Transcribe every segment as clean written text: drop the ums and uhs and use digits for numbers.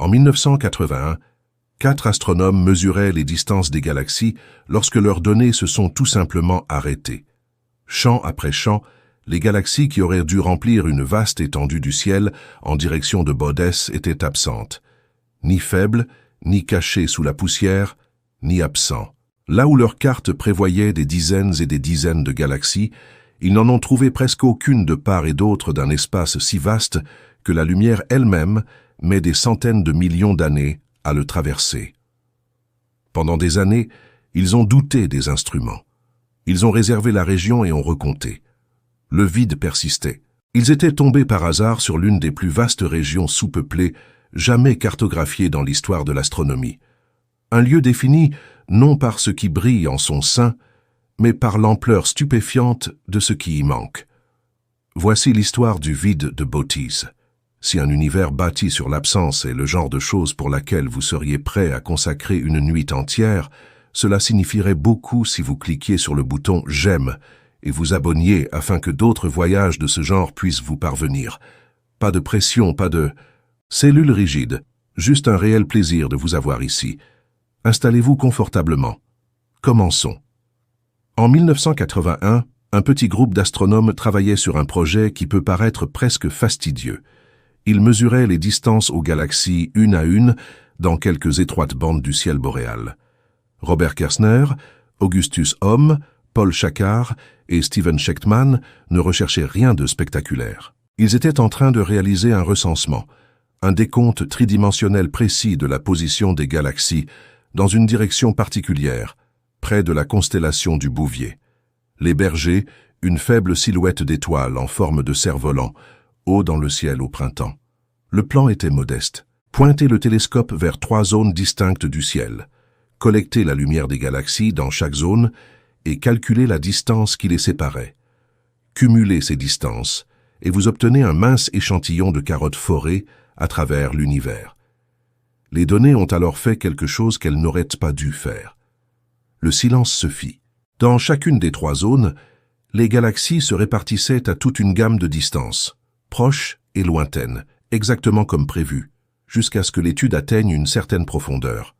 En 1981, 4 astronomes mesuraient les distances des galaxies lorsque leurs données se sont tout simplement arrêtées. Champ après champ, les galaxies qui auraient dû remplir une vaste étendue du ciel en direction de Bodès étaient absentes. Ni faibles, ni cachées sous la poussière, ni absents. Là où leurs cartes prévoyaient des dizaines et des dizaines de galaxies, ils n'en ont trouvé presque aucune de part et d'autre d'un espace si vaste que la lumière elle-même met des centaines de millions d'années à le traverser. Pendant des années, ils ont douté des instruments. Ils ont réservé la région et ont recompté. Le vide persistait. Ils étaient tombés par hasard sur l'une des plus vastes régions sous-peuplées jamais cartographiées dans l'histoire de l'astronomie. Un lieu défini non par ce qui brille en son sein, mais par l'ampleur stupéfiante de ce qui y manque. Voici l'histoire du vide de Boötis. Si un univers bâti sur l'absence est le genre de choses pour laquelle vous seriez prêt à consacrer une nuit entière, cela signifierait beaucoup si vous cliquiez sur le bouton « J'aime » et vous abonniez afin que d'autres voyages de ce genre puissent vous parvenir. Pas de pression, pas de cellules rigides, juste un réel plaisir de vous avoir ici. Installez-vous confortablement. Commençons. En 1981, un petit groupe d'astronomes travaillait sur un projet qui peut paraître presque fastidieux. Ils mesuraient les distances aux galaxies une à une dans quelques étroites bandes du ciel boréal. Robert Kersner, Augustus Ohm, Paul Shakar et Steven Schechtman ne recherchaient rien de spectaculaire. Ils étaient en train de réaliser un recensement, un décompte tridimensionnel précis de la position des galaxies dans une direction particulière, près de la constellation du Bouvier. Les bergers, une faible silhouette d'étoile en forme de cerf-volant, haut dans le ciel au printemps. Le plan était modeste. Pointer le télescope vers 3 zones distinctes du ciel, collecter la lumière des galaxies dans chaque zone et calculer la distance qui les séparait. Cumulez ces distances et vous obtenez un mince échantillon de carottes forées à travers l'univers. Les données ont alors fait quelque chose qu'elles n'auraient pas dû faire. Le silence se fit. Dans chacune des 3 zones, les galaxies se répartissaient à toute une gamme de distances, proches et lointaines, exactement comme prévu, jusqu'à ce que l'étude atteigne une certaine profondeur.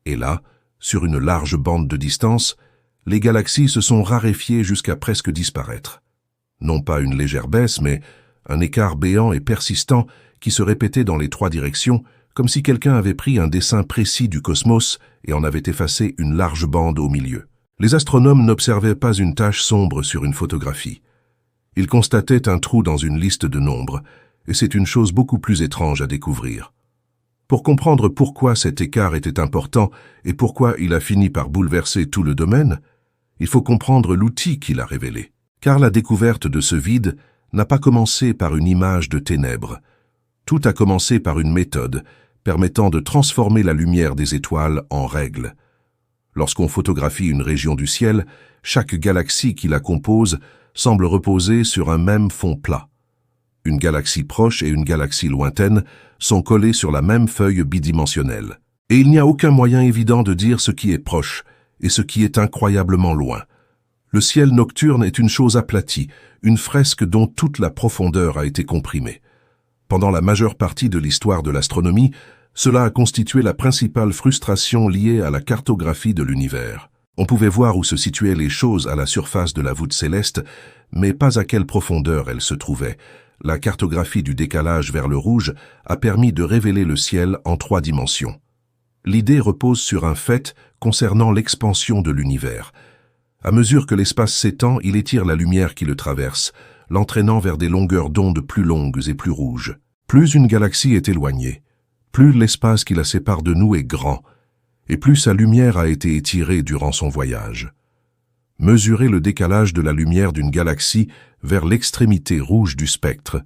Et là, sur une large bande de distance, les galaxies se sont raréfiées jusqu'à presque disparaître. Non pas une légère baisse, mais un écart béant et persistant qui se répétait dans les 3 directions, comme si quelqu'un avait pris un dessin précis du cosmos et en avait effacé une large bande au milieu. Les astronomes n'observaient pas une tache sombre sur une photographie. Ils constataient un trou dans une liste de nombres, et c'est une chose beaucoup plus étrange à découvrir. Pour comprendre pourquoi cet écart était important et pourquoi il a fini par bouleverser tout le domaine, il faut comprendre l'outil qui l'a révélé. Car la découverte de ce vide n'a pas commencé par une image de ténèbres. Tout a commencé par une méthode permettant de transformer la lumière des étoiles en règles. Lorsqu'on photographie une région du ciel, chaque galaxie qui la compose semble reposer sur un même fond plat. Une galaxie proche et une galaxie lointaine sont collées sur la même feuille bidimensionnelle. Et il n'y a aucun moyen évident de dire ce qui est proche et ce qui est incroyablement loin. Le ciel nocturne est une chose aplatie, une fresque dont toute la profondeur a été comprimée. Pendant la majeure partie de l'histoire de l'astronomie, cela a constitué la principale frustration liée à la cartographie de l'univers. On pouvait voir où se situaient les choses à la surface de la voûte céleste, mais pas à quelle profondeur elles se trouvaient. La cartographie du décalage vers le rouge a permis de révéler le ciel en 3 dimensions. L'idée repose sur un fait concernant l'expansion de l'univers. À mesure que l'espace s'étend, il étire la lumière qui le traverse, l'entraînant vers des longueurs d'onde plus longues et plus rouges. Plus une galaxie est éloignée, plus l'espace qui la sépare de nous est grand, et plus sa lumière a été étirée durant son voyage. Mesurez le décalage de la lumière d'une galaxie vers l'extrémité rouge du spectre,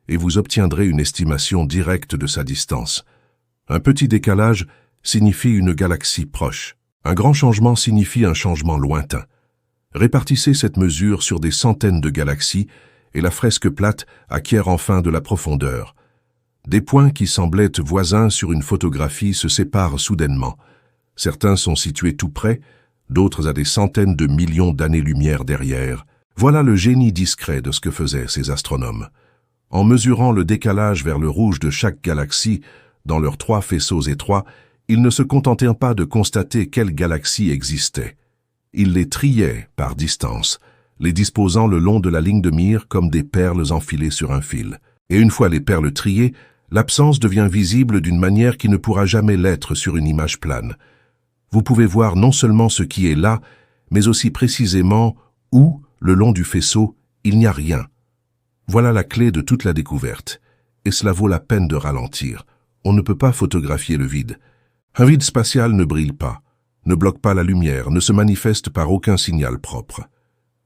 et vous obtiendrez une estimation directe de sa distance. Un petit décalage signifie une galaxie proche. Un grand changement signifie un changement lointain. Répartissez cette mesure sur des centaines de galaxies, et la fresque plate acquiert enfin de la profondeur. Des points qui semblaient voisins sur une photographie se séparent soudainement. Certains sont situés tout près, d'autres à des centaines de millions d'années-lumière derrière. Voilà le génie discret de ce que faisaient ces astronomes. En mesurant le décalage vers le rouge de chaque galaxie, Dans leurs 3 faisceaux étroits, ils ne se contentèrent pas de constater quelles galaxies existaient. Ils les triaient par distance, les disposant le long de la ligne de mire comme des perles enfilées sur un fil. Et une fois les perles triées, l'absence devient visible d'une manière qui ne pourra jamais l'être sur une image plane. Vous pouvez voir non seulement ce qui est là, mais aussi précisément où, le long du faisceau, il n'y a rien. Voilà la clé de toute la découverte. Et cela vaut la peine de ralentir. On ne peut pas photographier le vide. Un vide spatial ne brille pas, ne bloque pas la lumière, ne se manifeste par aucun signal propre.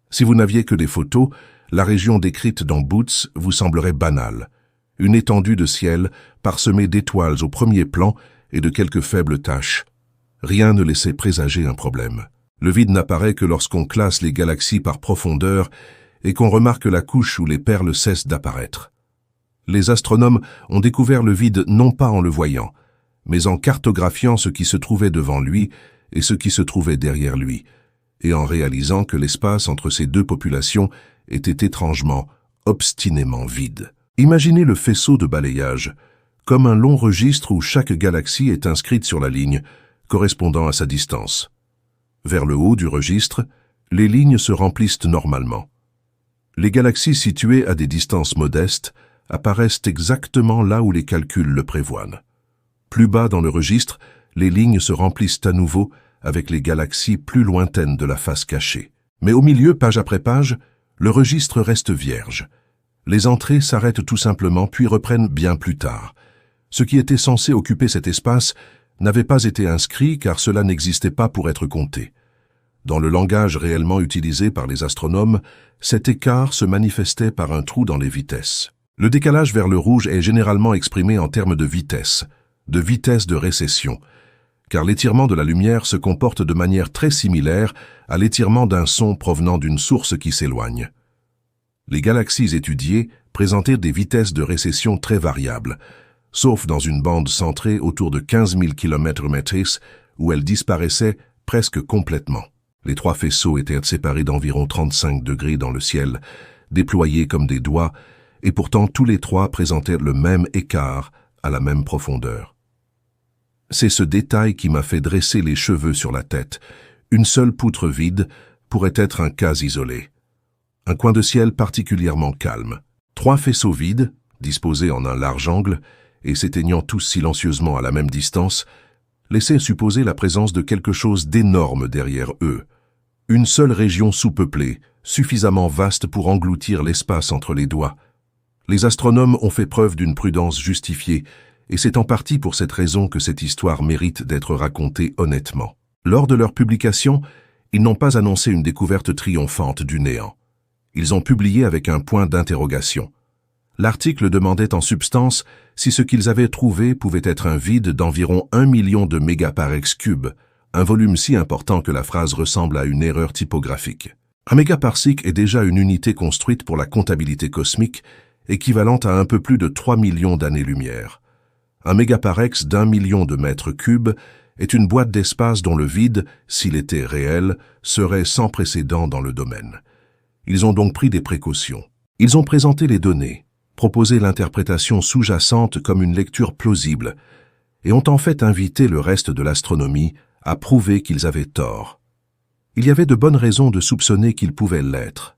Si vous n'aviez que des photos, la région décrite dans Boots vous semblerait banale. Une étendue de ciel parsemée d'étoiles au premier plan et de quelques faibles taches. Rien ne laissait présager un problème. Le vide n'apparaît que lorsqu'on classe les galaxies par profondeur et qu'on remarque la couche où les perles cessent d'apparaître. Les astronomes ont découvert le vide non pas en le voyant, mais en cartographiant ce qui se trouvait devant lui et ce qui se trouvait derrière lui, et en réalisant que l'espace entre ces 2 populations était étrangement, obstinément vide. Imaginez le faisceau de balayage, comme un long registre où chaque galaxie est inscrite sur la ligne, correspondant à sa distance. Vers le haut du registre, les lignes se remplissent normalement. Les galaxies situées à des distances modestes apparaissent exactement là où les calculs le prévoient. Plus bas dans le registre, les lignes se remplissent à nouveau avec les galaxies plus lointaines de la face cachée. Mais au milieu, page après page, le registre reste vierge. Les entrées s'arrêtent tout simplement puis reprennent bien plus tard. Ce qui était censé occuper cet espace n'avait pas été inscrit car cela n'existait pas pour être compté. Dans le langage réellement utilisé par les astronomes, cet écart se manifestait par un trou dans les vitesses. Le décalage vers le rouge est généralement exprimé en termes de vitesse de récession, car l'étirement de la lumière se comporte de manière très similaire à l'étirement d'un son provenant d'une source qui s'éloigne. Les galaxies étudiées présentaient des vitesses de récession très variables, sauf dans une bande centrée autour de 15 000 km/h où elles disparaissaient presque complètement. Les 3 faisceaux étaient séparés d'environ 35 degrés dans le ciel, déployés comme des doigts, et pourtant tous les 3 présentaient le même écart à la même profondeur. C'est ce détail qui m'a fait dresser les cheveux sur la tête. Une seule poutre vide pourrait être un cas isolé. Un coin de ciel particulièrement calme. 3 faisceaux vides, disposés en un large angle, et s'éteignant tous silencieusement à la même distance, laissaient supposer la présence de quelque chose d'énorme derrière eux. Une seule région sous-peuplée, suffisamment vaste pour engloutir l'espace entre les doigts. Les astronomes ont fait preuve d'une prudence justifiée, et c'est en partie pour cette raison que cette histoire mérite d'être racontée honnêtement. Lors de leur publication, ils n'ont pas annoncé une découverte triomphante du néant. Ils ont publié avec un point d'interrogation. L'article demandait en substance si ce qu'ils avaient trouvé pouvait être un vide d'environ 1 million de mégaparsec cubes, un volume si important que la phrase ressemble à une erreur typographique. Un mégaparsec est déjà une unité construite pour la comptabilité cosmique, équivalente à un peu plus de 3 millions d'années-lumière. Un mégaparsec d'1 million de mètres cubes est une boîte d'espace dont le vide, s'il était réel, serait sans précédent dans le domaine. Ils ont donc pris des précautions. Ils ont présenté les données, proposé l'interprétation sous-jacente comme une lecture plausible, et ont en fait invité le reste de l'astronomie à prouver qu'ils avaient tort. Il y avait de bonnes raisons de soupçonner qu'ils pouvaient l'être.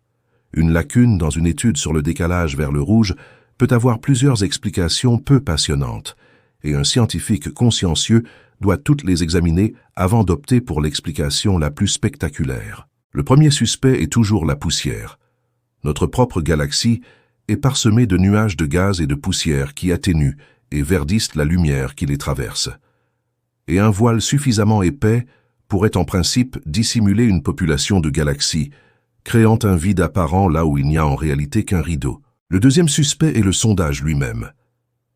Une lacune dans une étude sur le décalage vers le rouge peut avoir plusieurs explications peu passionnantes, et un scientifique consciencieux doit toutes les examiner avant d'opter pour l'explication la plus spectaculaire. Le premier suspect est toujours la poussière. Notre propre galaxie est parsemée de nuages de gaz et de poussière qui atténuent et verdissent la lumière qui les traverse. Et un voile suffisamment épais pourrait en principe dissimuler une population de galaxies, créant un vide apparent là où il n'y a en réalité qu'un rideau. Le deuxième suspect est le sondage lui-même.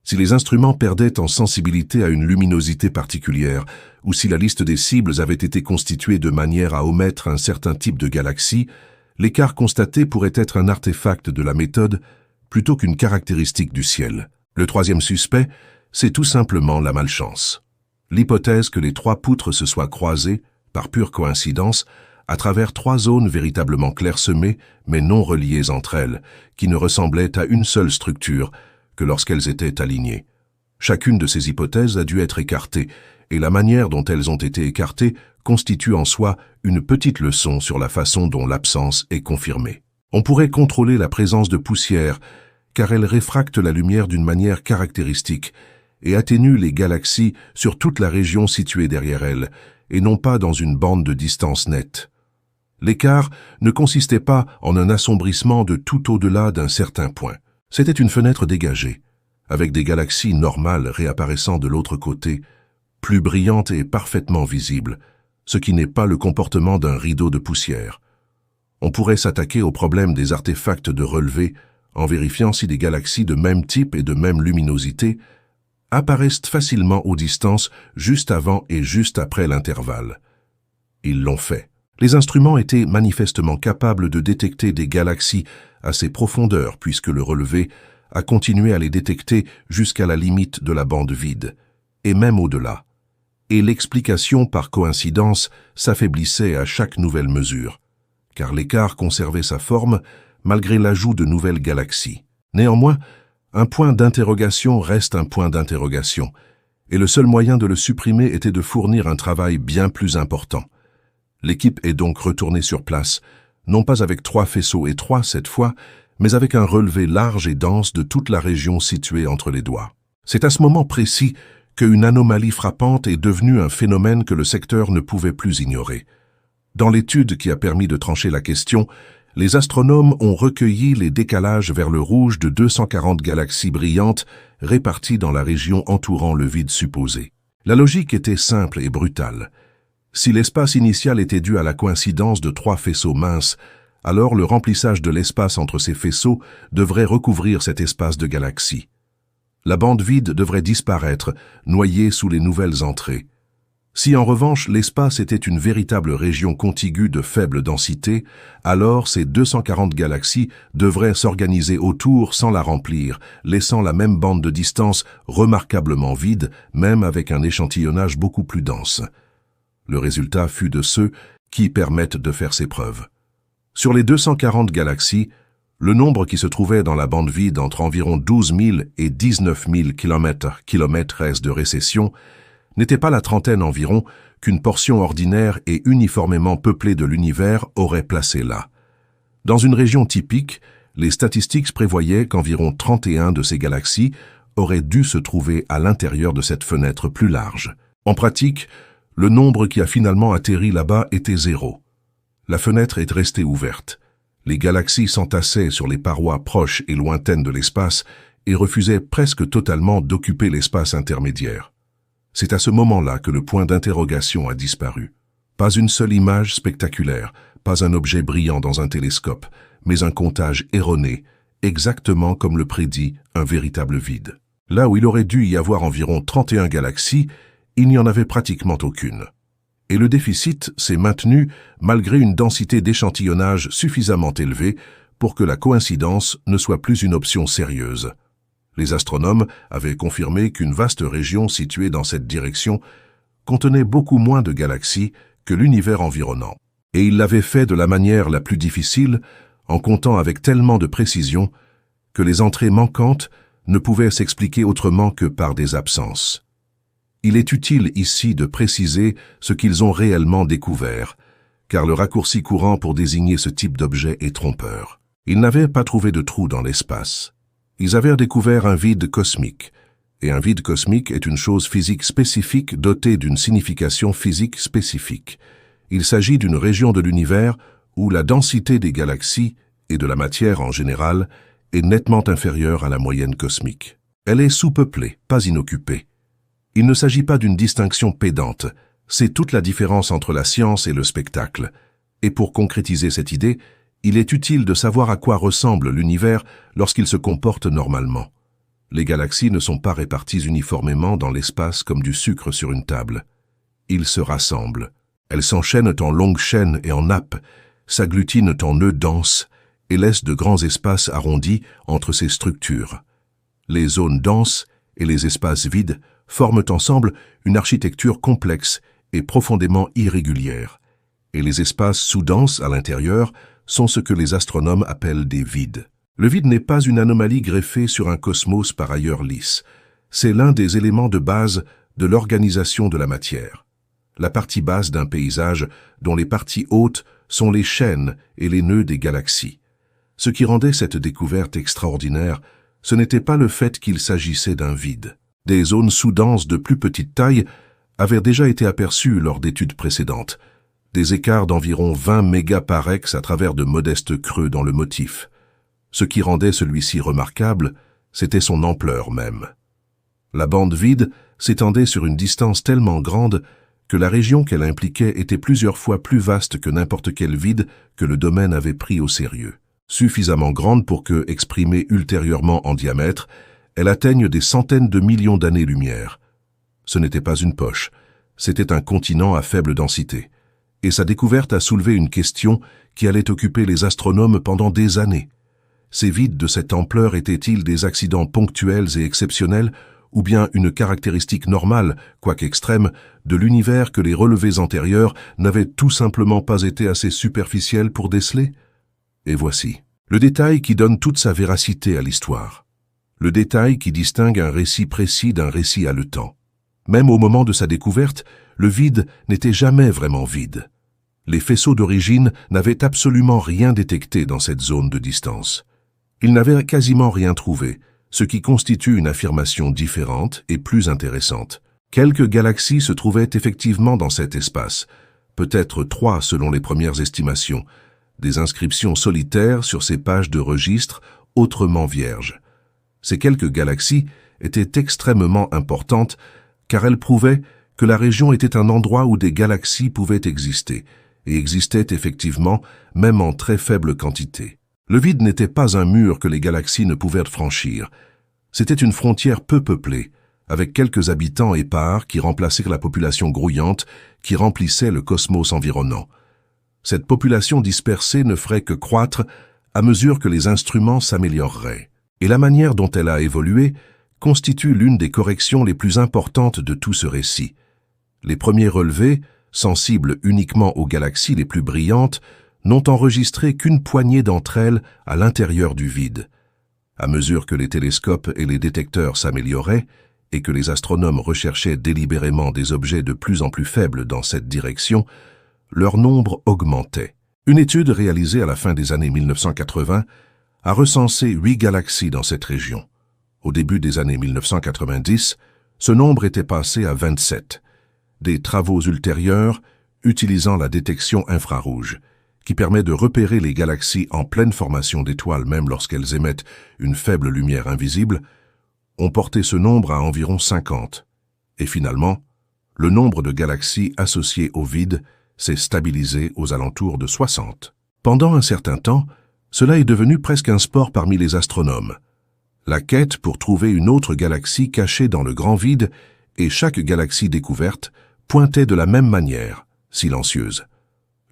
Si les instruments perdaient en sensibilité à une luminosité particulière, ou si la liste des cibles avait été constituée de manière à omettre un certain type de galaxie, l'écart constaté pourrait être un artefact de la méthode plutôt qu'une caractéristique du ciel. Le troisième suspect, c'est tout simplement la malchance. L'hypothèse que les 3 poutres se soient croisées, par pure coïncidence, à travers 3 zones véritablement clairsemées, mais non reliées entre elles, qui ne ressemblaient à une seule structure que lorsqu'elles étaient alignées. Chacune de ces hypothèses a dû être écartée, et la manière dont elles ont été écartées constitue en soi une petite leçon sur la façon dont l'absence est confirmée. On pourrait contrôler la présence de poussière, car elle réfracte la lumière d'une manière caractéristique et atténue les galaxies sur toute la région située derrière elles, et non pas dans une bande de distance nette. L'écart ne consistait pas en un assombrissement de tout au-delà d'un certain point. C'était une fenêtre dégagée, avec des galaxies normales réapparaissant de l'autre côté, plus brillantes et parfaitement visibles, ce qui n'est pas le comportement d'un rideau de poussière. On pourrait s'attaquer au problème des artefacts de relevé en vérifiant si des galaxies de même type et de même luminosité apparaissent facilement aux distances juste avant et juste après l'intervalle. Ils l'ont fait. Les instruments étaient manifestement capables de détecter des galaxies à ces profondeurs puisque le relevé a continué à les détecter jusqu'à la limite de la bande vide, et même au-delà. Et l'explication par coïncidence s'affaiblissait à chaque nouvelle mesure, car l'écart conservait sa forme malgré l'ajout de nouvelles galaxies. Néanmoins, un point d'interrogation reste un point d'interrogation, et le seul moyen de le supprimer était de fournir un travail bien plus important. L'équipe est donc retournée sur place, non pas avec 3 faisceaux étroits cette fois, mais avec un relevé large et dense de toute la région située entre les doigts. C'est à ce moment précis qu'une anomalie frappante est devenue un phénomène que le secteur ne pouvait plus ignorer. Dans l'étude qui a permis de trancher la question, les astronomes ont recueilli les décalages vers le rouge de 240 galaxies brillantes réparties dans la région entourant le vide supposé. La logique était simple et brutale. Si l'espace initial était dû à la coïncidence de 3 faisceaux minces, alors le remplissage de l'espace entre ces faisceaux devrait recouvrir cet espace de galaxies. La bande vide devrait disparaître, noyée sous les nouvelles entrées. Si en revanche l'espace était une véritable région contiguë de faible densité, alors ces 240 galaxies devraient s'organiser autour sans la remplir, laissant la même bande de distance remarquablement vide, même avec un échantillonnage beaucoup plus dense. Le résultat fut de ceux qui permettent de faire ces preuves. Sur les 240 galaxies, le nombre qui se trouvait dans la bande vide entre environ 12 000 et 19 000 km/s de récession n'était pas la trentaine environ qu'une portion ordinaire et uniformément peuplée de l'univers aurait placé là. Dans une région typique, les statistiques prévoyaient qu'environ 31 de ces galaxies auraient dû se trouver à l'intérieur de cette fenêtre plus large. En pratique, le nombre qui a finalement atterri là-bas était 0. La fenêtre est restée ouverte. Les galaxies s'entassaient sur les parois proches et lointaines de l'espace et refusaient presque totalement d'occuper l'espace intermédiaire. C'est à ce moment-là que le point d'interrogation a disparu. Pas une seule image spectaculaire, pas un objet brillant dans un télescope, mais un comptage erroné, exactement comme le prédit un véritable vide. Là où il aurait dû y avoir environ 31 galaxies, il n'y en avait pratiquement aucune. Et le déficit s'est maintenu malgré une densité d'échantillonnage suffisamment élevée pour que la coïncidence ne soit plus une option sérieuse. Les astronomes avaient confirmé qu'une vaste région située dans cette direction contenait beaucoup moins de galaxies que l'univers environnant. Et ils l'avaient fait de la manière la plus difficile, en comptant avec tellement de précision que les entrées manquantes ne pouvaient s'expliquer autrement que par des absences. Il est utile ici de préciser ce qu'ils ont réellement découvert, car le raccourci courant pour désigner ce type d'objet est trompeur. Ils n'avaient pas trouvé de trou dans l'espace. Ils avaient découvert un vide cosmique, et un vide cosmique est une chose physique spécifique dotée d'une signification physique spécifique. Il s'agit d'une région de l'univers où la densité des galaxies et de la matière en général est nettement inférieure à la moyenne cosmique. Elle est sous-peuplée, pas inoccupée. Il ne s'agit pas d'une distinction pédante, c'est toute la différence entre la science et le spectacle. Et pour concrétiser cette idée, il est utile de savoir à quoi ressemble l'univers lorsqu'il se comporte normalement. Les galaxies ne sont pas réparties uniformément dans l'espace comme du sucre sur une table. Ils se rassemblent. Elles s'enchaînent en longues chaînes et en nappes, s'agglutinent en nœuds denses et laissent de grands espaces arrondis entre ces structures. Les zones denses et les espaces vides forment ensemble une architecture complexe et profondément irrégulière, et les espaces sous-denses à l'intérieur sont ce que les astronomes appellent des vides. Le vide n'est pas une anomalie greffée sur un cosmos par ailleurs lisse. C'est l'un des éléments de base de l'organisation de la matière. La partie basse d'un paysage dont les parties hautes sont les chaînes et les nœuds des galaxies. Ce qui rendait cette découverte extraordinaire, ce n'était pas le fait qu'il s'agissait d'un vide. Des zones sous-denses de plus petite taille avaient déjà été aperçues lors d'études précédentes, des écarts d'environ 20 mégaparex à travers de modestes creux dans le motif. Ce qui rendait celui-ci remarquable, c'était son ampleur même. La bande vide s'étendait sur une distance tellement grande que la région qu'elle impliquait était plusieurs fois plus vaste que n'importe quel vide que le domaine avait pris au sérieux. Suffisamment grande pour que, exprimée ultérieurement en diamètre, elle atteigne des centaines de millions d'années-lumière. Ce n'était pas une poche, c'était un continent à faible densité. Et sa découverte a soulevé une question qui allait occuper les astronomes pendant des années. Ces vides de cette ampleur étaient-ils des accidents ponctuels et exceptionnels, ou bien une caractéristique normale, quoique extrême, de l'univers que les relevés antérieurs n'avaient tout simplement pas été assez superficiels pour déceler? Et voici le détail qui donne toute sa véracité à l'histoire. Le détail qui distingue un récit précis d'un récit haletant. Même au moment de sa découverte, le vide n'était jamais vraiment vide. Les faisceaux d'origine n'avaient absolument rien détecté dans cette zone de distance. Ils n'avaient quasiment rien trouvé, ce qui constitue une affirmation différente et plus intéressante. Quelques galaxies se trouvaient effectivement dans cet espace, peut-être 3 selon les premières estimations, des inscriptions solitaires sur ces pages de registre autrement vierges. Ces quelques galaxies étaient extrêmement importantes car elles prouvaient que la région était un endroit où des galaxies pouvaient exister, et existaient effectivement, même en très faible quantité. Le vide n'était pas un mur que les galaxies ne pouvaient franchir. C'était une frontière peu peuplée, avec quelques habitants épars qui remplacèrent la population grouillante qui remplissait le cosmos environnant. Cette population dispersée ne ferait que croître à mesure que les instruments s'amélioreraient. Et la manière dont elle a évolué constitue l'une des corrections les plus importantes de tout ce récit. Les premiers relevés, sensibles uniquement aux galaxies les plus brillantes, n'ont enregistré qu'une poignée d'entre elles à l'intérieur du vide. À mesure que les télescopes et les détecteurs s'amélioraient et que les astronomes recherchaient délibérément des objets de plus en plus faibles dans cette direction, leur nombre augmentait. Une étude réalisée à la fin des années 1980 a recensé 8 galaxies dans cette région. Au début des années 1990, ce nombre était passé à 27. Des travaux ultérieurs, utilisant la détection infrarouge, qui permet de repérer les galaxies en pleine formation d'étoiles même lorsqu'elles émettent une faible lumière invisible, ont porté ce nombre à environ 50. Et finalement, le nombre de galaxies associées au vide s'est stabilisé aux alentours de 60. Pendant un certain temps, cela est devenu presque un sport parmi les astronomes. La quête pour trouver une autre galaxie cachée dans le grand vide et chaque galaxie découverte pointait de la même manière, silencieuse.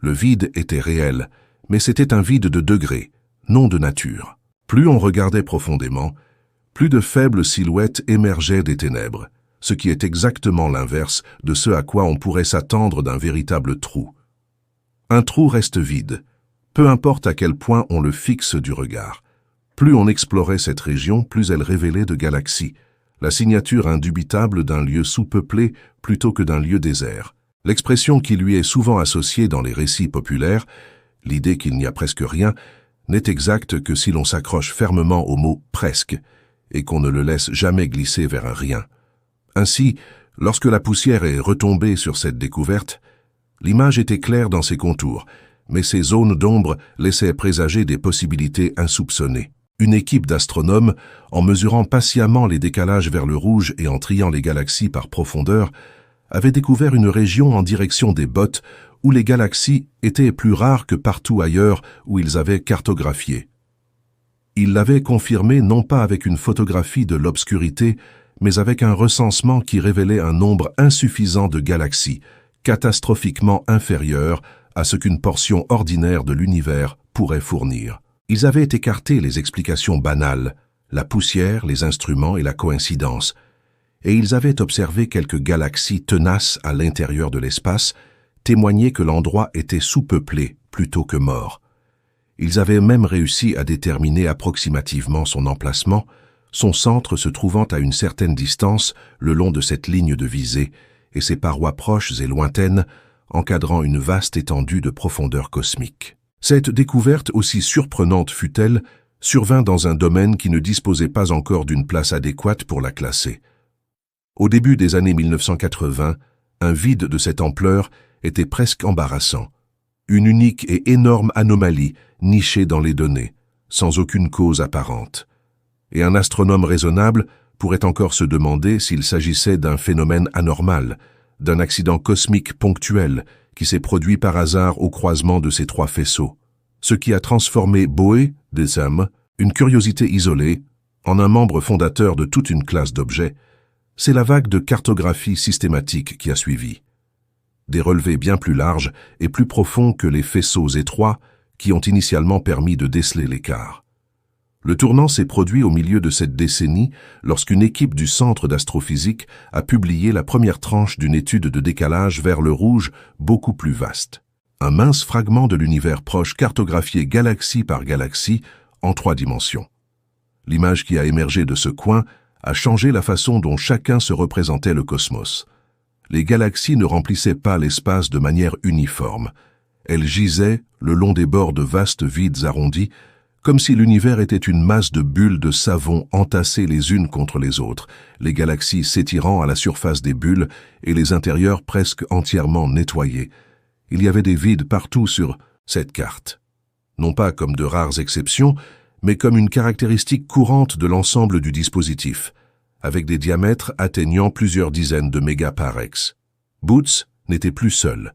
Le vide était réel, mais c'était un vide de degré, non de nature. Plus on regardait profondément, plus de faibles silhouettes émergeaient des ténèbres, ce qui est exactement l'inverse de ce à quoi on pourrait s'attendre d'un véritable trou. Un trou reste vide, peu importe à quel point on le fixe du regard. Plus on explorait cette région, plus elle révélait de galaxies, la signature indubitable d'un lieu sous-peuplé plutôt que d'un lieu désert. L'expression qui lui est souvent associée dans les récits populaires, l'idée qu'il n'y a presque rien, n'est exacte que si l'on s'accroche fermement au mot « presque » et qu'on ne le laisse jamais glisser vers un rien. Ainsi, lorsque la poussière est retombée sur cette découverte, l'image était claire dans ses contours, mais ces zones d'ombre laissaient présager des possibilités insoupçonnées. Une équipe d'astronomes, en mesurant patiemment les décalages vers le rouge et en triant les galaxies par profondeur, avait découvert une région en direction des bottes où les galaxies étaient plus rares que partout ailleurs où ils avaient cartographié. Ils l'avaient confirmé non pas avec une photographie de l'obscurité, mais avec un recensement qui révélait un nombre insuffisant de galaxies, catastrophiquement inférieur à ce qu'une portion ordinaire de l'univers pourrait fournir. Ils avaient écarté les explications banales, la poussière, les instruments et la coïncidence, et ils avaient observé quelques galaxies tenaces à l'intérieur de l'espace, témoigner que l'endroit était sous-peuplé plutôt que mort. Ils avaient même réussi à déterminer approximativement son emplacement, son centre se trouvant à une certaine distance le long de cette ligne de visée, et ses parois proches et lointaines, encadrant une vaste étendue de profondeur cosmique. Cette découverte, aussi surprenante fut-elle, survint dans un domaine qui ne disposait pas encore d'une place adéquate pour la classer. Au début des années 1980, un vide de cette ampleur était presque embarrassant. Une unique et énorme anomalie nichée dans les données, sans aucune cause apparente. Et un astronome raisonnable pourrait encore se demander s'il s'agissait d'un phénomène anormal, d'un accident cosmique ponctuel qui s'est produit par hasard au croisement de ces trois faisceaux. Ce qui a transformé Boé, DSM, une curiosité isolée, en un membre fondateur de toute une classe d'objets, c'est la vague de cartographie systématique qui a suivi. Des relevés bien plus larges et plus profonds que les faisceaux étroits qui ont initialement permis de déceler l'écart. Le tournant s'est produit au milieu de cette décennie lorsqu'une équipe du Centre d'astrophysique a publié la première tranche d'une étude de décalage vers le rouge beaucoup plus vaste. Un mince fragment de l'univers proche cartographié galaxie par galaxie en 3 dimensions. L'image qui a émergé de ce coin a changé la façon dont chacun se représentait le cosmos. Les galaxies ne remplissaient pas l'espace de manière uniforme. Elles gisaient le long des bords de vastes vides arrondis, comme si l'univers était une masse de bulles de savon entassées les unes contre les autres, les galaxies s'étirant à la surface des bulles et les intérieurs presque entièrement nettoyés. Il y avait des vides partout sur cette carte. Non pas comme de rares exceptions, mais comme une caractéristique courante de l'ensemble du dispositif, avec des diamètres atteignant plusieurs dizaines de mégaparex. Boots n'était plus seul.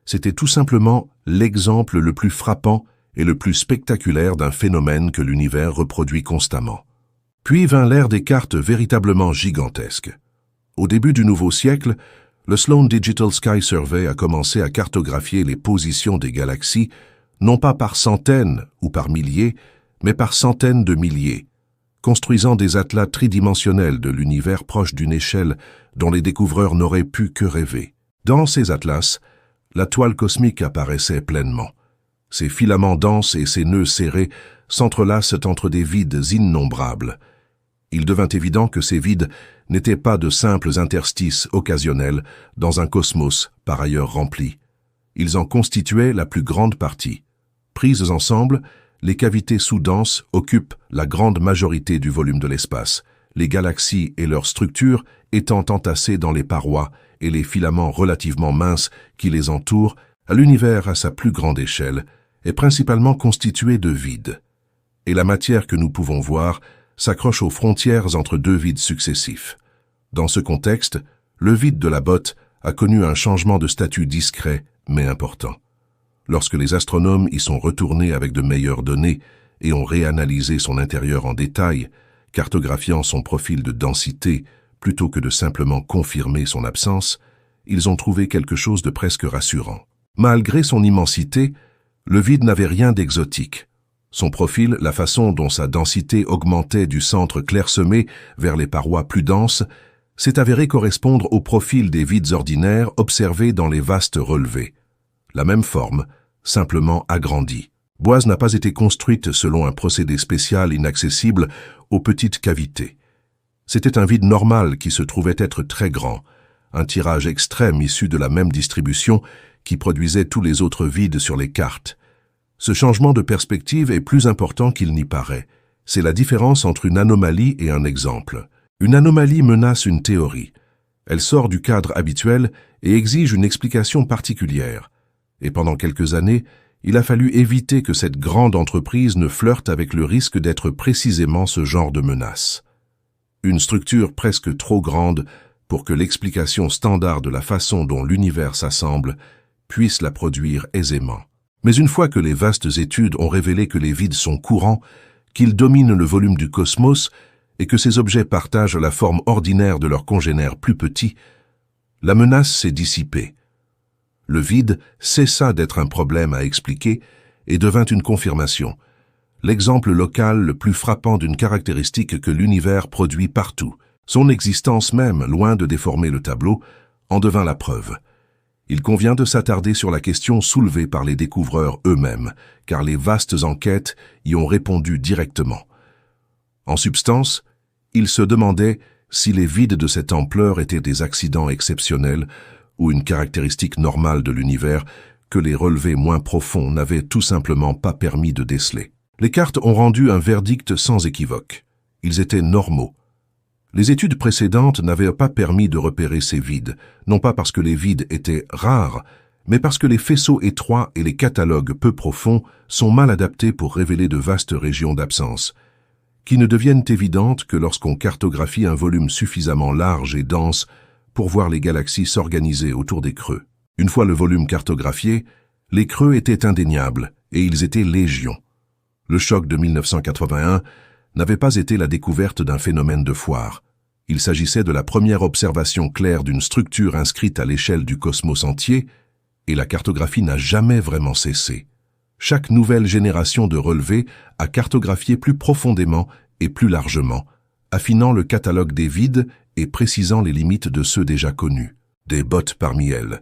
C'était tout simplement l'exemple le plus frappant et le plus spectaculaire d'un phénomène que l'univers reproduit constamment. Puis vint l'ère des cartes véritablement gigantesques. Au début du nouveau siècle, le Sloan Digital Sky Survey a commencé à cartographier les positions des galaxies, non pas par centaines ou par milliers, mais par centaines de milliers, construisant des atlas tridimensionnels de l'univers proche d'une échelle dont les découvreurs n'auraient pu que rêver. Dans ces atlas, la toile cosmique apparaissait pleinement. Ses filaments denses et ses nœuds serrés s'entrelacent entre des vides innombrables. Il devint évident que ces vides n'étaient pas de simples interstices occasionnels dans un cosmos par ailleurs rempli. Ils en constituaient la plus grande partie. Prises ensemble, les cavités sous-denses occupent la grande majorité du volume de l'espace, les galaxies et leurs structures étant entassées dans les parois et les filaments relativement minces qui les entourent, l'univers à sa plus grande échelle est principalement constitué de vide. Et la matière que nous pouvons voir s'accroche aux frontières entre deux vides successifs. Dans ce contexte, le vide de la botte a connu un changement de statut discret mais important. Lorsque les astronomes y sont retournés avec de meilleures données et ont réanalysé son intérieur en détail, cartographiant son profil de densité plutôt que de simplement confirmer son absence, ils ont trouvé quelque chose de presque rassurant. Malgré son immensité, le vide n'avait rien d'exotique. Son profil, la façon dont sa densité augmentait du centre clairsemé vers les parois plus denses, s'est avéré correspondre au profil des vides ordinaires observés dans les vastes relevés. La même forme, simplement agrandie. Boise n'a pas été construite selon un procédé spécial inaccessible aux petites cavités. C'était un vide normal qui se trouvait être très grand, un tirage extrême issu de la même distribution qui produisait tous les autres vides sur les cartes. Ce changement de perspective est plus important qu'il n'y paraît. C'est la différence entre une anomalie et un exemple. Une anomalie menace une théorie. Elle sort du cadre habituel et exige une explication particulière. Et pendant quelques années, il a fallu éviter que cette grande entreprise ne flirte avec le risque d'être précisément ce genre de menace. Une structure presque trop grande pour que l'explication standard de la façon dont l'univers s'assemble puisse la produire aisément. Mais une fois que les vastes études ont révélé que les vides sont courants, qu'ils dominent le volume du cosmos et que ces objets partagent la forme ordinaire de leurs congénères plus petits, la menace s'est dissipée. Le vide cessa d'être un problème à expliquer et devint une confirmation, l'exemple local le plus frappant d'une caractéristique que l'univers produit partout. Son existence même, loin de déformer le tableau, en devint la preuve. Il convient de s'attarder sur la question soulevée par les découvreurs eux-mêmes, car les vastes enquêtes y ont répondu directement. En substance, Ils se demandaient si les vides de cette ampleur étaient des accidents exceptionnels ou une caractéristique normale de l'univers que les relevés moins profonds n'avaient tout simplement pas permis de déceler. Les cartes ont rendu un verdict sans équivoque. Ils étaient normaux. Les études précédentes n'avaient pas permis de repérer ces vides, non pas parce que les vides étaient rares, mais parce que les faisceaux étroits et les catalogues peu profonds sont mal adaptés pour révéler de vastes régions d'absence, qui ne deviennent évidentes que lorsqu'on cartographie un volume suffisamment large et dense pour voir les galaxies s'organiser autour des creux. Une fois le volume cartographié, les creux étaient indéniables et ils étaient légion. Le choc de 1981 n'avait pas été la découverte d'un phénomène de foire. Il s'agissait de la première observation claire d'une structure inscrite à l'échelle du cosmos entier, et la cartographie n'a jamais vraiment cessé. Chaque nouvelle génération de relevés a cartographié plus profondément et plus largement, affinant le catalogue des vides et précisant les limites de ceux déjà connus. Des bottes parmi elles.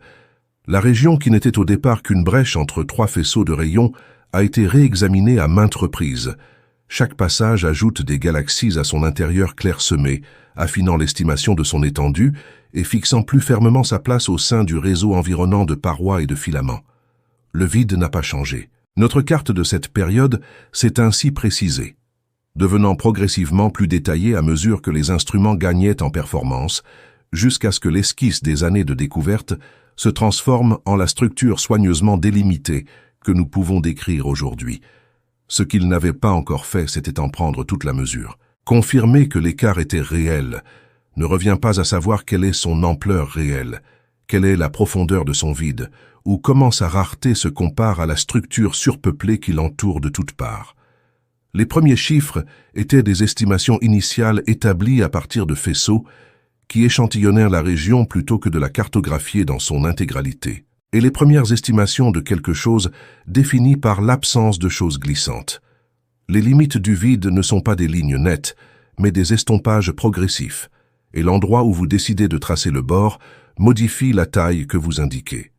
La région qui n'était au départ qu'une brèche entre trois faisceaux de rayons a été réexaminée à maintes reprises. Chaque passage ajoute des galaxies à son intérieur clairsemé, affinant l'estimation de son étendue et fixant plus fermement sa place au sein du réseau environnant de parois et de filaments. Le vide n'a pas changé. Notre carte de cette période s'est ainsi précisée, devenant progressivement plus détaillée à mesure que les instruments gagnaient en performance, jusqu'à ce que l'esquisse des années de découverte se transforme en la structure soigneusement délimitée que nous pouvons décrire aujourd'hui. Ce qu'il n'avait pas encore fait, c'était en prendre toute la mesure. Confirmer que l'écart était réel ne revient pas à savoir quelle est son ampleur réelle, quelle est la profondeur de son vide, ou comment sa rareté se compare à la structure surpeuplée qui l'entoure de toutes parts. Les premiers chiffres étaient des estimations initiales établies à partir de faisceaux qui échantillonnèrent la région plutôt que de la cartographier dans son intégralité, et les premières estimations de quelque chose définies par l'absence de choses glissantes. Les limites du vide ne sont pas des lignes nettes, mais des estompages progressifs, et l'endroit où vous décidez de tracer le bord modifie la taille que vous indiquez.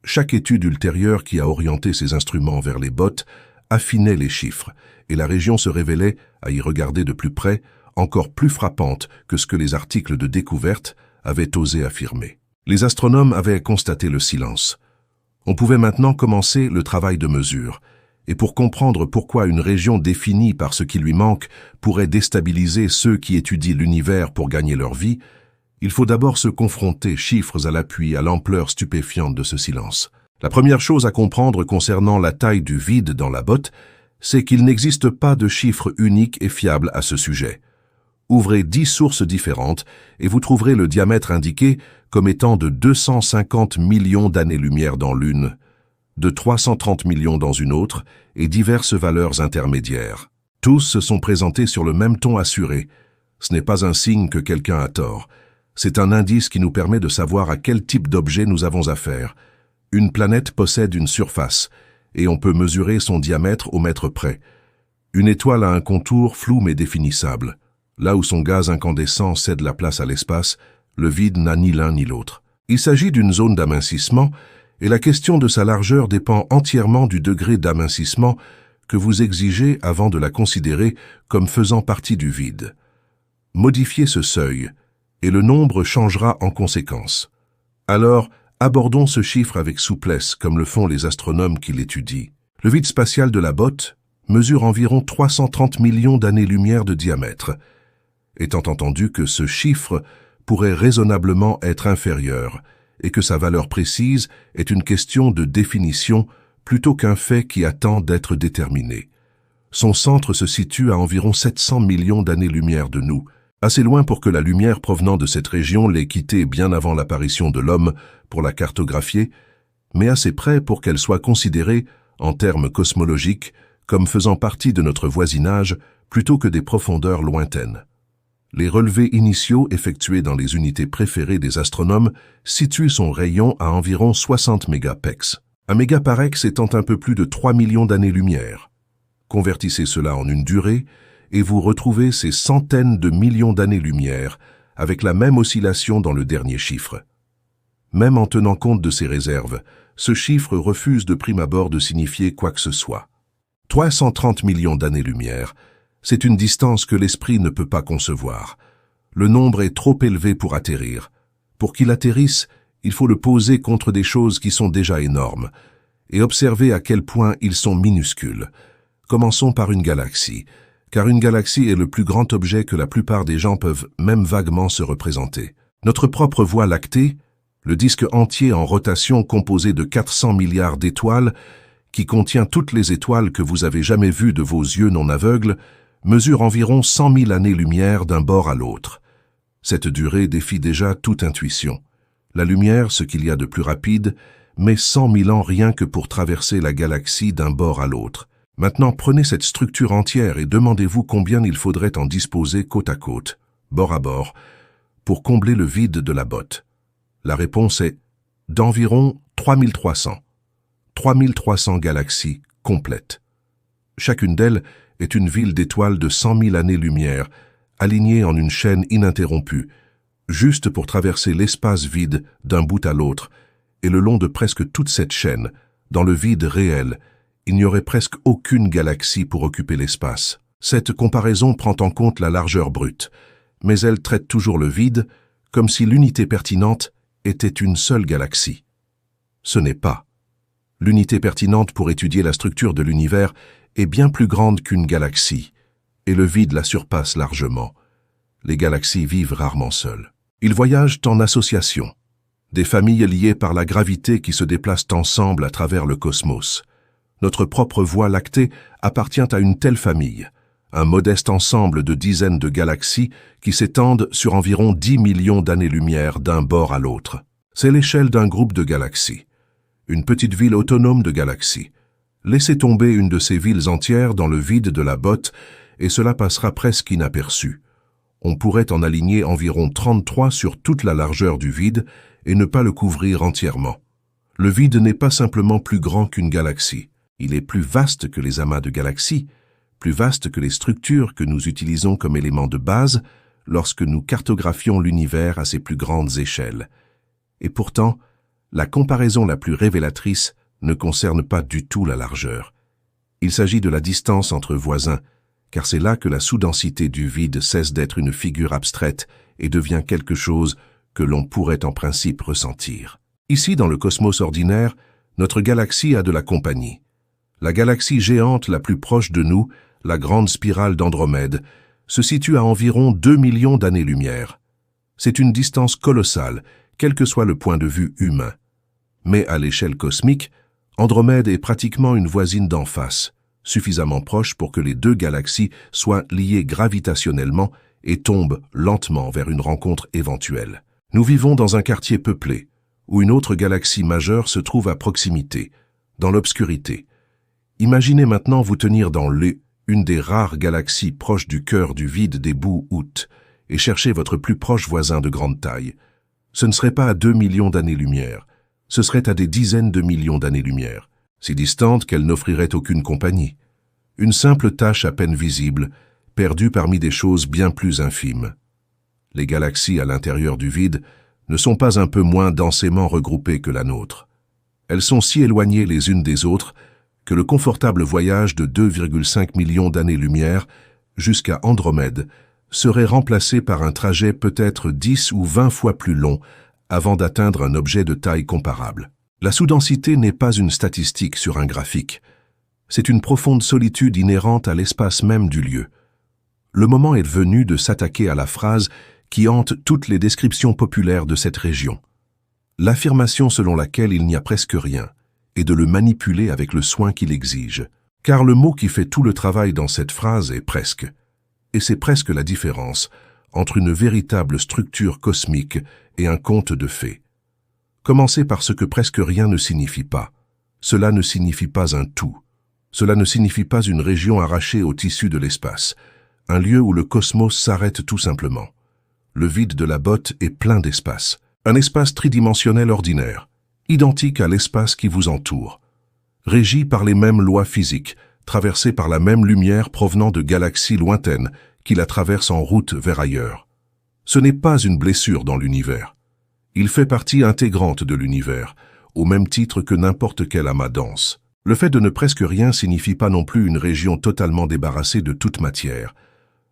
Chaque étude ultérieure qui a orienté ces instruments vers les bottes affinait les chiffres, et la région se révélait, à y regarder de plus près, encore plus frappante que ce que les articles de découverte avaient osé affirmer. Les astronomes avaient constaté le silence. On pouvait maintenant commencer le travail de mesure, et pour comprendre pourquoi une région définie par ce qui lui manque pourrait déstabiliser ceux qui étudient l'univers pour gagner leur vie, il faut d'abord se confronter, chiffres à l'appui, à l'ampleur stupéfiante de ce silence. La première chose à comprendre concernant la taille du vide dans la botte, c'est qu'il n'existe pas de chiffre unique et fiable à ce sujet. Ouvrez 10 sources différentes et vous trouverez le diamètre indiqué comme étant de 250 millions d'années-lumière dans l'une, de 330 millions dans une autre et diverses valeurs intermédiaires. Tous se sont présentés sur le même ton assuré. Ce n'est pas un signe que quelqu'un a tort. C'est un indice qui nous permet de savoir à quel type d'objet nous avons affaire. Une planète possède une surface, et on peut mesurer son diamètre au mètre près. Une étoile a un contour flou mais définissable. Là où son gaz incandescent cède la place à l'espace, le vide n'a ni l'un ni l'autre. Il s'agit d'une zone d'amincissement, et la question de sa largeur dépend entièrement du degré d'amincissement que vous exigez avant de la considérer comme faisant partie du vide. Modifiez ce seuil, et le nombre changera en conséquence. Alors, abordons ce chiffre avec souplesse, comme le font les astronomes qui l'étudient. Le vide spatial de la botte mesure environ 330 millions d'années-lumière de diamètre, étant entendu que ce chiffre pourrait raisonnablement être inférieur, et que sa valeur précise est une question de définition plutôt qu'un fait qui attend d'être déterminé. Son centre se situe à environ 700 millions d'années-lumière de nous, assez loin pour que la lumière provenant de cette région l'ait quittée bien avant l'apparition de l'homme pour la cartographier, mais assez près pour qu'elle soit considérée, en termes cosmologiques, comme faisant partie de notre voisinage plutôt que des profondeurs lointaines. Les relevés initiaux effectués dans les unités préférées des astronomes situent son rayon à environ 60 mégapex. Un mégaparex étant un peu plus de 3 millions d'années-lumière. Convertissez cela en une durée, et vous retrouvez ces centaines de millions d'années-lumière, avec la même oscillation dans le dernier chiffre. Même en tenant compte de ces réserves, ce chiffre refuse de prime abord de signifier quoi que ce soit. 330 millions d'années-lumière, C'est une distance que l'esprit ne peut pas concevoir. Le nombre est trop élevé pour atterrir. Pour qu'il atterrisse, il faut le poser contre des choses qui sont déjà énormes, et observer à quel point ils sont minuscules. Commençons par une galaxie, car une galaxie est le plus grand objet que la plupart des gens peuvent même vaguement se représenter. Notre propre Voie lactée, le disque entier en rotation composé de 400 milliards d'étoiles, qui contient toutes les étoiles que vous avez jamais vues de vos yeux non aveugles, mesure environ 100 000 années-lumière d'un bord à l'autre. Cette durée défie déjà toute intuition. La lumière, ce qu'il y a de plus rapide, met 100 000 ans rien que pour traverser la galaxie d'un bord à l'autre. Maintenant, prenez cette structure entière et demandez-vous combien il faudrait en disposer côte à côte, bord à bord, pour combler le vide de la botte. La réponse est d'environ 3300. 3300 galaxies complètes. Chacune d'elles est une ville d'étoiles de 100 000 années-lumière, alignée en une chaîne ininterrompue, juste pour traverser l'espace vide d'un bout à l'autre, et le long de presque toute cette chaîne, dans le vide réel, il n'y aurait presque aucune galaxie pour occuper l'espace. Cette comparaison prend en compte la largeur brute, mais elle traite toujours le vide comme si l'unité pertinente était une seule galaxie. Ce n'est pas. L'unité pertinente pour étudier la structure de l'univers est bien plus grande qu'une galaxie, et le vide la surpasse largement. Les galaxies vivent rarement seules. Ils voyagent en association, des familles liées par la gravité qui se déplacent ensemble à travers le cosmos. Notre propre Voie lactée appartient à une telle famille, un modeste ensemble de dizaines de galaxies qui s'étendent sur environ 10 millions d'années-lumière d'un bord à l'autre. C'est l'échelle d'un groupe de galaxies, une petite ville autonome de galaxies. Laissez tomber une de ces villes entières dans le vide de la botte et cela passera presque inaperçu. On pourrait en aligner environ 33 sur toute la largeur du vide et ne pas le couvrir entièrement. Le vide n'est pas simplement plus grand qu'une galaxie. Il est plus vaste que les amas de galaxies, plus vaste que les structures que nous utilisons comme éléments de base lorsque nous cartographions l'univers à ses plus grandes échelles. Et pourtant, la comparaison la plus révélatrice ne concerne pas du tout la largeur. Il s'agit de la distance entre voisins, car c'est là que la sous-densité du vide cesse d'être une figure abstraite et devient quelque chose que l'on pourrait en principe ressentir. Ici, dans le cosmos ordinaire, notre galaxie a de la compagnie. La galaxie géante la plus proche de nous, la grande spirale d'Andromède, se situe à environ 2 millions d'années-lumière. C'est une distance colossale, quel que soit le point de vue humain. Mais à l'échelle cosmique, Andromède est pratiquement une voisine d'en face, suffisamment proche pour que les deux galaxies soient liées gravitationnellement et tombent lentement vers une rencontre éventuelle. Nous vivons dans un quartier peuplé, où une autre galaxie majeure se trouve à proximité, dans l'obscurité. Imaginez maintenant vous tenir dans une des rares galaxies proches du cœur du vide des bouts août, et chercher votre plus proche voisin de grande taille. Ce ne serait pas à 2 millions d'années-lumière, ce serait à des dizaines de millions d'années-lumière, si distante qu'elle n'offrirait aucune compagnie. Une simple tache à peine visible, perdue parmi des choses bien plus infimes. Les galaxies à l'intérieur du vide ne sont pas un peu moins densément regroupées que la nôtre. Elles sont si éloignées les unes des autres que le confortable voyage de 2,5 millions d'années-lumière jusqu'à Andromède serait remplacé par un trajet peut-être 10 ou 20 fois plus long avant d'atteindre un objet de taille comparable. La sous-densité n'est pas une statistique sur un graphique. C'est une profonde solitude inhérente à l'espace même du lieu. Le moment est venu de s'attaquer à la phrase qui hante toutes les descriptions populaires de cette région. L'affirmation selon laquelle il n'y a presque rien, et de le manipuler avec le soin qu'il exige. Car le mot qui fait tout le travail dans cette phrase est presque. Et c'est presque la différence entre une véritable structure cosmique et un conte de fées. Commencez par ce que presque rien ne signifie pas. Cela ne signifie pas un tout. Cela ne signifie pas une région arrachée au tissu de l'espace, un lieu où le cosmos s'arrête tout simplement. Le vide de la botte est plein d'espace, un espace tridimensionnel ordinaire, identique à l'espace qui vous entoure, régi par les mêmes lois physiques, traversé par la même lumière provenant de galaxies lointaines qui la traversent en route vers ailleurs. Ce n'est pas une blessure dans l'univers. Il fait partie intégrante de l'univers, au même titre que n'importe quel amas dense. Le fait de ne presque rien signifie pas non plus une région totalement débarrassée de toute matière.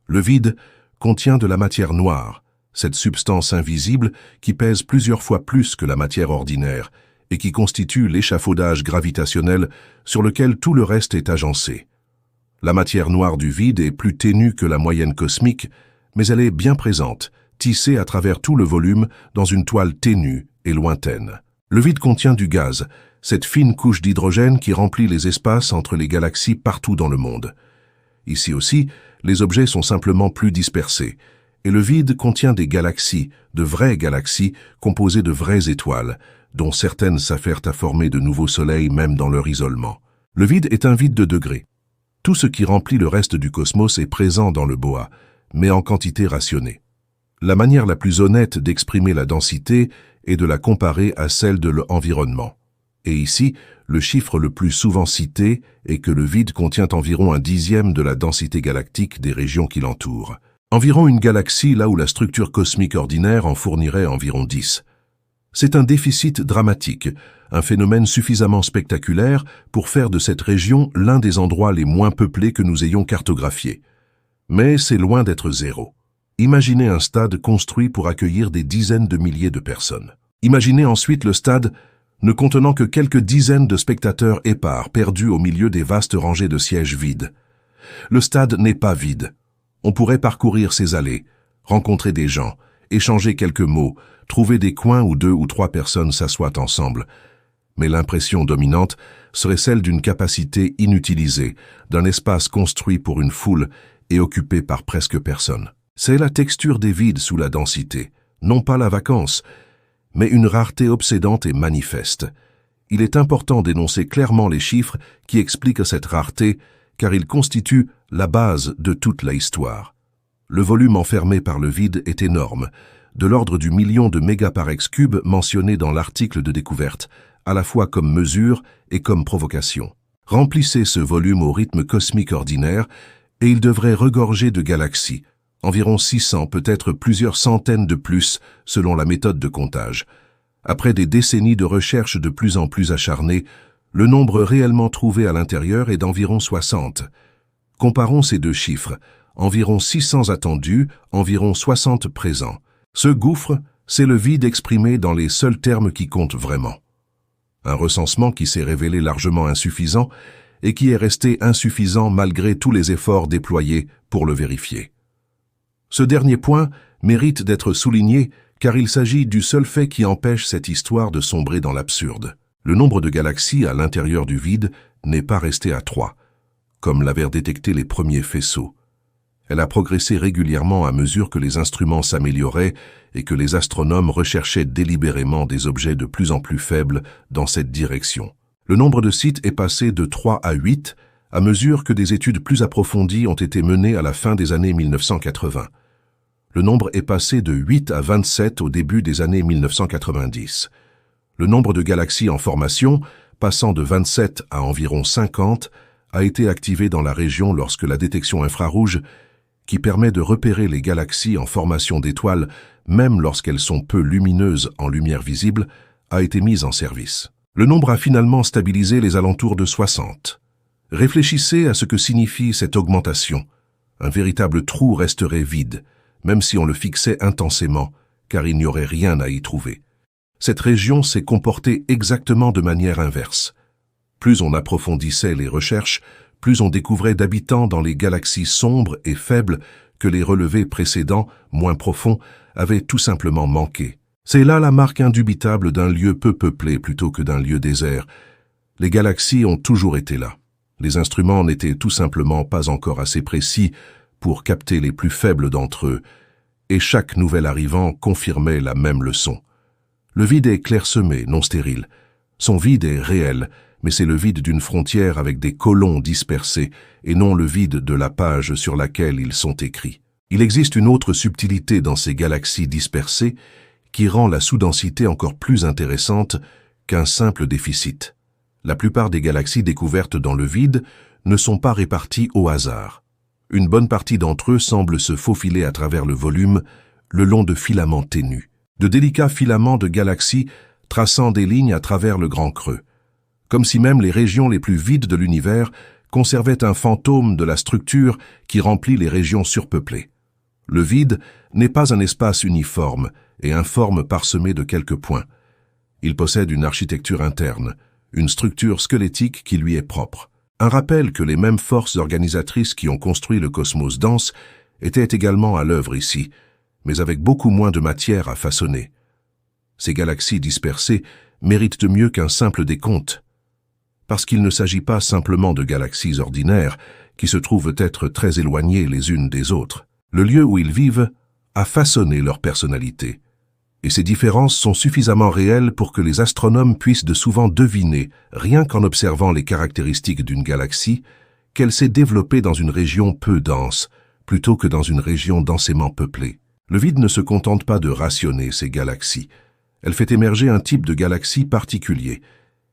Le vide contient de la matière noire, cette substance invisible qui pèse plusieurs fois plus que la matière ordinaire et qui constitue l'échafaudage gravitationnel sur lequel tout le reste est agencé. La matière noire du vide est plus ténue que la moyenne cosmique, mais elle est bien présente, tissée à travers tout le volume dans une toile ténue et lointaine. Le vide contient du gaz, cette fine couche d'hydrogène qui remplit les espaces entre les galaxies partout dans le monde. Ici aussi, les objets sont simplement plus dispersés, et le vide contient des galaxies, de vraies galaxies composées de vraies étoiles, dont certaines s'affairent à former de nouveaux soleils même dans leur isolement. Le vide est un vide de degrés. Tout ce qui remplit le reste du cosmos est présent dans le boa, mais en quantité rationnée. La manière la plus honnête d'exprimer la densité est de la comparer à celle de l'environnement. Et ici, le chiffre le plus souvent cité est que le vide contient environ 1/10 de la densité galactique des régions qui l'entourent. Environ une galaxie là où la structure cosmique ordinaire en fournirait environ 10. C'est un déficit dramatique, un phénomène suffisamment spectaculaire pour faire de cette région l'un des endroits les moins peuplés que nous ayons cartographiés. Mais c'est loin d'être zéro. Imaginez un stade construit pour accueillir des dizaines de milliers de personnes. Imaginez ensuite le stade ne contenant que quelques dizaines de spectateurs épars perdus au milieu des vastes rangées de sièges vides. Le stade n'est pas vide. On pourrait parcourir ses allées, rencontrer des gens, échanger quelques mots, trouver des coins où 2 ou 3 personnes s'assoient ensemble. Mais l'impression dominante serait celle d'une capacité inutilisée, d'un espace construit pour une foule et occupé par presque personne. C'est la texture des vides sous la densité, non pas la vacance, mais une rareté obsédante et manifeste. Il est important d'énoncer clairement les chiffres qui expliquent cette rareté, car ils constituent la base de toute la histoire. Le volume enfermé par le vide est énorme, de l'ordre du million de mégaparsecs cubes mentionné dans l'article de découverte, à la fois comme mesure et comme provocation. Remplissez ce volume au rythme cosmique ordinaire et il devrait regorger de galaxies, environ 600, peut-être plusieurs centaines de plus selon la méthode de comptage. Après des décennies de recherches de plus en plus acharnées, le nombre réellement trouvé à l'intérieur est d'environ 60. Comparons ces deux chiffres, environ 600 attendus, environ 60 présents. Ce gouffre, c'est le vide exprimé dans les seuls termes qui comptent vraiment. Un recensement qui s'est révélé largement insuffisant et qui est resté insuffisant malgré tous les efforts déployés pour le vérifier. Ce dernier point mérite d'être souligné car il s'agit du seul fait qui empêche cette histoire de sombrer dans l'absurde. Le nombre de galaxies à l'intérieur du vide n'est pas resté à 3, comme l'avaient détecté les premiers faisceaux. Elle a progressé régulièrement à mesure que les instruments s'amélioraient et que les astronomes recherchaient délibérément des objets de plus en plus faibles dans cette direction. Le nombre de sites est passé de 3 à 8 à mesure que des études plus approfondies ont été menées à la fin des années 1980. Le nombre est passé de 8 à 27 au début des années 1990. Le nombre de galaxies en formation, passant de 27 à environ 50, a été activé dans la région lorsque la détection infrarouge, qui permet de repérer les galaxies en formation d'étoiles, même lorsqu'elles sont peu lumineuses en lumière visible, a été mise en service. Le nombre a finalement stabilisé les alentours de 60. Réfléchissez à ce que signifie cette augmentation. Un véritable trou resterait vide, même si on le fixait intensément, car il n'y aurait rien à y trouver. Cette région s'est comportée exactement de manière inverse. Plus on approfondissait les recherches, plus on découvrait d'habitants dans les galaxies sombres et faibles que les relevés précédents, moins profonds, avaient tout simplement manqué. C'est là la marque indubitable d'un lieu peu peuplé plutôt que d'un lieu désert. Les galaxies ont toujours été là. Les instruments n'étaient tout simplement pas encore assez précis pour capter les plus faibles d'entre eux, et chaque nouvel arrivant confirmait la même leçon. Le vide est clairsemé, non stérile. Son vide est réel, mais c'est le vide d'une frontière avec des colons dispersés, et non le vide de la page sur laquelle ils sont écrits. Il existe une autre subtilité dans ces galaxies dispersées qui rend la sous-densité encore plus intéressante qu'un simple déficit. La plupart des galaxies découvertes dans le vide ne sont pas réparties au hasard. Une bonne partie d'entre eux semblent se faufiler à travers le volume, le long de filaments ténus. De délicats filaments de galaxies traçant des lignes à travers le grand creux. comme si même les régions les plus vides de l'univers conservaient un fantôme de la structure qui remplit les régions surpeuplées. Le vide n'est pas un espace uniforme et informe parsemé de quelques points. Il possède une architecture interne, une structure squelettique qui lui est propre. Un rappel que les mêmes forces organisatrices qui ont construit le cosmos dense étaient également à l'œuvre ici, mais avec beaucoup moins de matière à façonner. Ces galaxies dispersées méritent mieux qu'un simple décompte, parce qu'il ne s'agit pas simplement de galaxies ordinaires qui se trouvent être très éloignées les unes des autres. Le lieu où ils vivent a façonné leur personnalité, et ces différences sont suffisamment réelles pour que les astronomes puissent de souvent deviner, rien qu'en observant les caractéristiques d'une galaxie, qu'elle s'est développée dans une région peu dense, plutôt que dans une région densément peuplée. Le vide ne se contente pas de rationner ces galaxies. Elle fait émerger un type de galaxie particulier,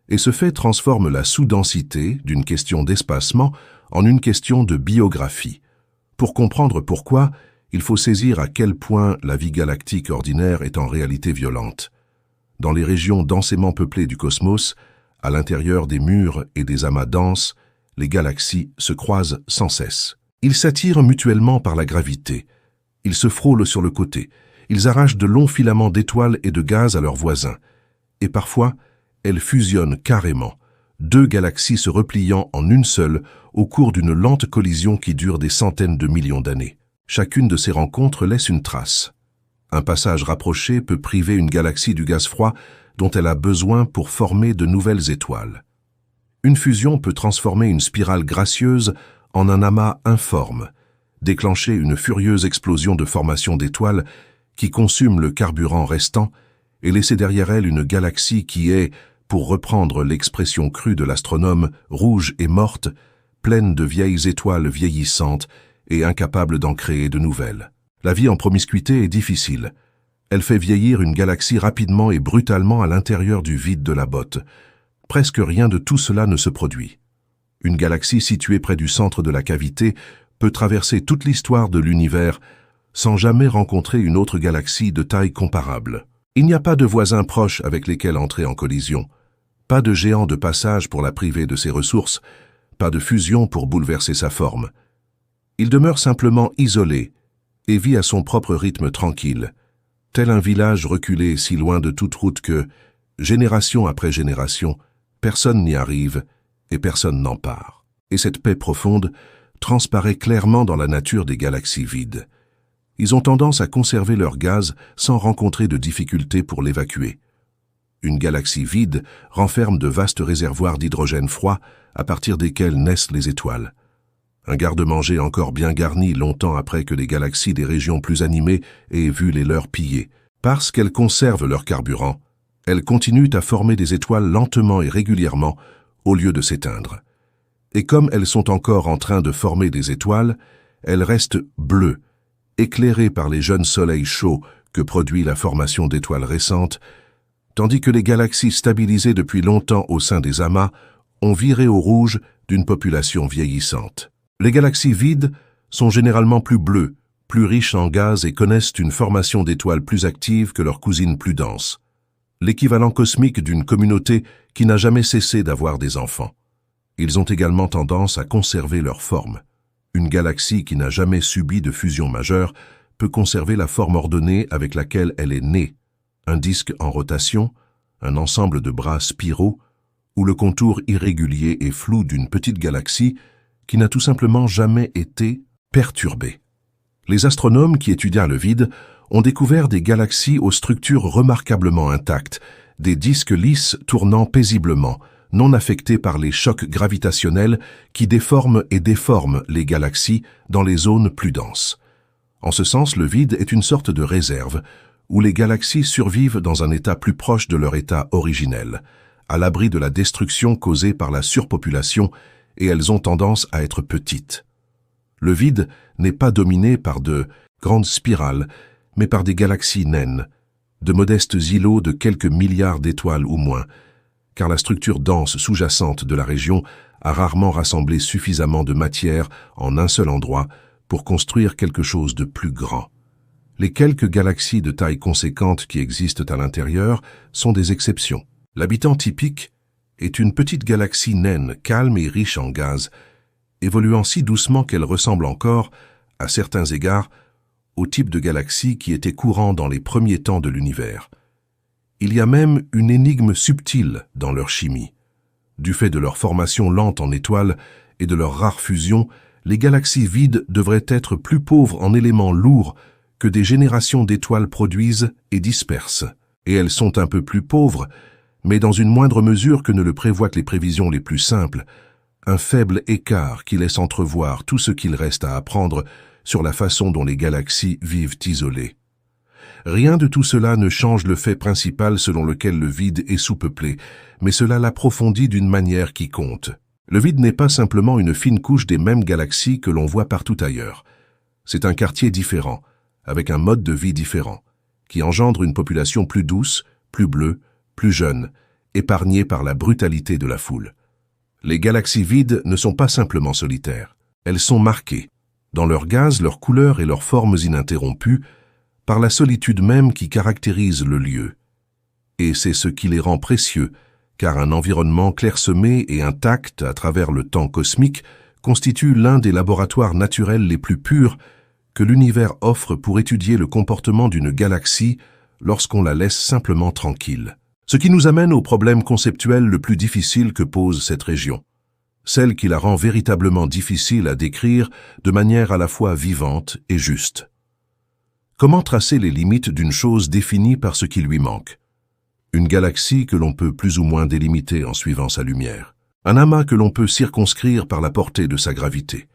et ce fait transforme la sous-densité d'une question d'espacement en une question de biographie. Pour comprendre pourquoi, il faut saisir à quel point la vie galactique ordinaire est en réalité violente. Dans les régions densément peuplées du cosmos, à l'intérieur des murs et des amas denses, les galaxies se croisent sans cesse. Ils s'attirent mutuellement par la gravité. Ils se frôlent sur le côté. Ils arrachent de longs filaments d'étoiles et de gaz à leurs voisins. Et parfois, elles fusionnent carrément, deux galaxies se repliant en une seule au cours d'une lente collision qui dure des centaines de millions d'années. Chacune de ces rencontres laisse une trace. Un passage rapproché peut priver une galaxie du gaz froid dont elle a besoin pour former de nouvelles étoiles. Une fusion peut transformer une spirale gracieuse en un amas informe, déclencher une furieuse explosion de formation d'étoiles qui consume le carburant restant et laisser derrière elle une galaxie qui est, pour reprendre l'expression crue de l'astronome, rouge et morte, pleine de vieilles étoiles vieillissantes et incapable d'en créer de nouvelles. La vie en promiscuité est difficile. Elle fait vieillir une galaxie rapidement et brutalement à l'intérieur du vide de la botte. Presque rien de tout cela ne se produit. Une galaxie située près du centre de la cavité peut traverser toute l'histoire de l'univers sans jamais rencontrer une autre galaxie de taille comparable. Il n'y a pas de voisins proches avec lesquels entrer en collision, pas de géant de passage pour la priver de ses ressources, pas de fusion pour bouleverser sa forme. Il demeure simplement isolé et vit à son propre rythme tranquille, tel un village reculé si loin de toute route que, génération après génération, personne n'y arrive et personne n'en part. Et cette paix profonde transparaît clairement dans la nature des galaxies vides. Ils ont tendance à conserver leur gaz sans rencontrer de difficultés pour l'évacuer. Une galaxie vide renferme de vastes réservoirs d'hydrogène froid à partir desquels naissent les étoiles. Un garde-manger encore bien garni longtemps après que les galaxies des régions plus animées aient vu les leurs pillées. Parce qu'elles conservent leur carburant, elles continuent à former des étoiles lentement et régulièrement au lieu de s'éteindre. Et comme elles sont encore en train de former des étoiles, elles restent bleues, éclairées par les jeunes soleils chauds que produit la formation d'étoiles récentes, tandis que les galaxies stabilisées depuis longtemps au sein des amas ont viré au rouge d'une population vieillissante. Les galaxies vides sont généralement plus bleues, plus riches en gaz et connaissent une formation d'étoiles plus active que leurs cousines plus denses. L'équivalent cosmique d'une communauté qui n'a jamais cessé d'avoir des enfants. Ils ont également tendance à conserver leur forme. Une galaxie qui n'a jamais subi de fusion majeure peut conserver la forme ordonnée avec laquelle elle est née. Un disque en rotation, un ensemble de bras spiraux, ou le contour irrégulier et flou d'une petite galaxie qui n'a tout simplement jamais été perturbée. Les astronomes qui étudièrent le vide ont découvert des galaxies aux structures remarquablement intactes, des disques lisses tournant paisiblement, non affectés par les chocs gravitationnels qui déforment et déforment les galaxies dans les zones plus denses. En ce sens, le vide est une sorte de réserve, où les galaxies survivent dans un état plus proche de leur état originel, à l'abri de la destruction causée par la surpopulation, et elles ont tendance à être petites. Le vide n'est pas dominé par de grandes spirales, mais par des galaxies naines, de modestes îlots de quelques milliards d'étoiles ou moins, car la structure dense sous-jacente de la région a rarement rassemblé suffisamment de matière en un seul endroit pour construire quelque chose de plus grand. Les quelques galaxies de taille conséquente qui existent à l'intérieur sont des exceptions. L'habitant typique est une petite galaxie naine, calme et riche en gaz, évoluant si doucement qu'elle ressemble encore, à certains égards, au type de galaxie qui était courant dans les premiers temps de l'univers. Il y a même une énigme subtile dans leur chimie. Du fait de leur formation lente en étoiles et de leur rare fusion, les galaxies vides devraient être plus pauvres en éléments lourds que des générations d'étoiles produisent et dispersent. Et elles sont un peu plus pauvres, mais dans une moindre mesure que ne le prévoient les prévisions les plus simples, un faible écart qui laisse entrevoir tout ce qu'il reste à apprendre sur la façon dont les galaxies vivent isolées. Rien de tout cela ne change le fait principal selon lequel le vide est sous-peuplé, mais cela l'approfondit d'une manière qui compte. Le vide n'est pas simplement une fine couche des mêmes galaxies que l'on voit partout ailleurs. C'est un quartier différent, avec un mode de vie différent, qui engendre une population plus douce, plus bleue, plus jeune, épargnée par la brutalité de la foule. Les galaxies vides ne sont pas simplement solitaires. Elles sont marquées, dans leur gaz, leur couleur et leurs formes ininterrompues, par la solitude même qui caractérise le lieu. Et c'est ce qui les rend précieux, car un environnement clairsemé et intact à travers le temps cosmique constitue l'un des laboratoires naturels les plus purs que l'univers offre pour étudier le comportement d'une galaxie lorsqu'on la laisse simplement tranquille. Ce qui nous amène au problème conceptuel le plus difficile que pose cette région, celle qui la rend véritablement difficile à décrire de manière à la fois vivante et juste. Comment tracer les limites d'une chose définie par ce qui lui manque? Une galaxie que l'on peut plus ou moins délimiter en suivant sa lumière. Un amas que l'on peut circonscrire par la portée de sa gravité.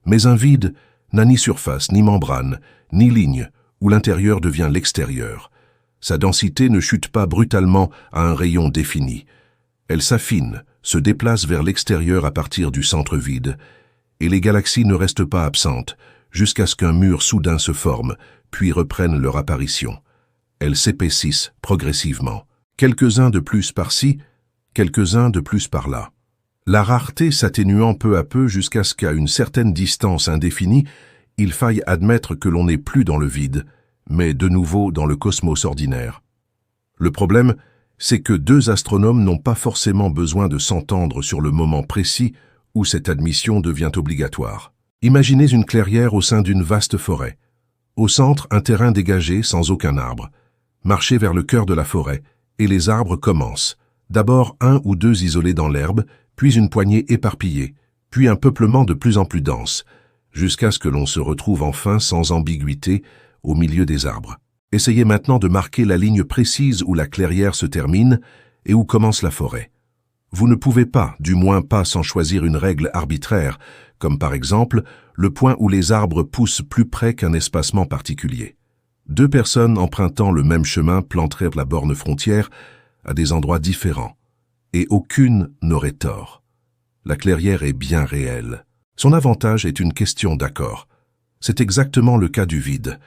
Mais un vide n'a ni surface, ni membrane, ni ligne, où l'intérieur devient l'extérieur. Sa densité ne chute pas brutalement à un rayon défini. Elle s'affine, se déplace vers l'extérieur à partir du centre vide, et les galaxies ne restent pas absentes, jusqu'à ce qu'un mur soudain se forme, puis reprennent leur apparition. Elles s'épaississent progressivement. Quelques-uns de plus par-ci, quelques-uns de plus par-là. La rareté s'atténuant peu à peu jusqu'à ce qu'à une certaine distance indéfinie, il faille admettre que l'on n'est plus dans le vide, mais de nouveau dans le cosmos ordinaire. Le problème, c'est que deux astronomes n'ont pas forcément besoin de s'entendre sur le moment précis où cette admission devient obligatoire. Imaginez une clairière au sein d'une vaste forêt. Au centre, un terrain dégagé sans aucun arbre. Marchez vers le cœur de la forêt, et les arbres commencent. D'abord un ou deux isolés dans l'herbe, puis une poignée éparpillée, puis un peuplement de plus en plus dense, jusqu'à ce que l'on se retrouve enfin sans ambiguïté au milieu des arbres. Essayez maintenant de marquer la ligne précise où la clairière se termine et où commence la forêt. Vous ne pouvez pas, du moins pas sans choisir une règle arbitraire, comme par exemple le point où les arbres poussent plus près qu'un espacement particulier. Deux personnes empruntant le même chemin planteraient la borne frontière à des endroits différents, et aucune n'aurait tort. La clairière est bien réelle. Son avantage est une question d'accord. C'est exactement le cas du vide.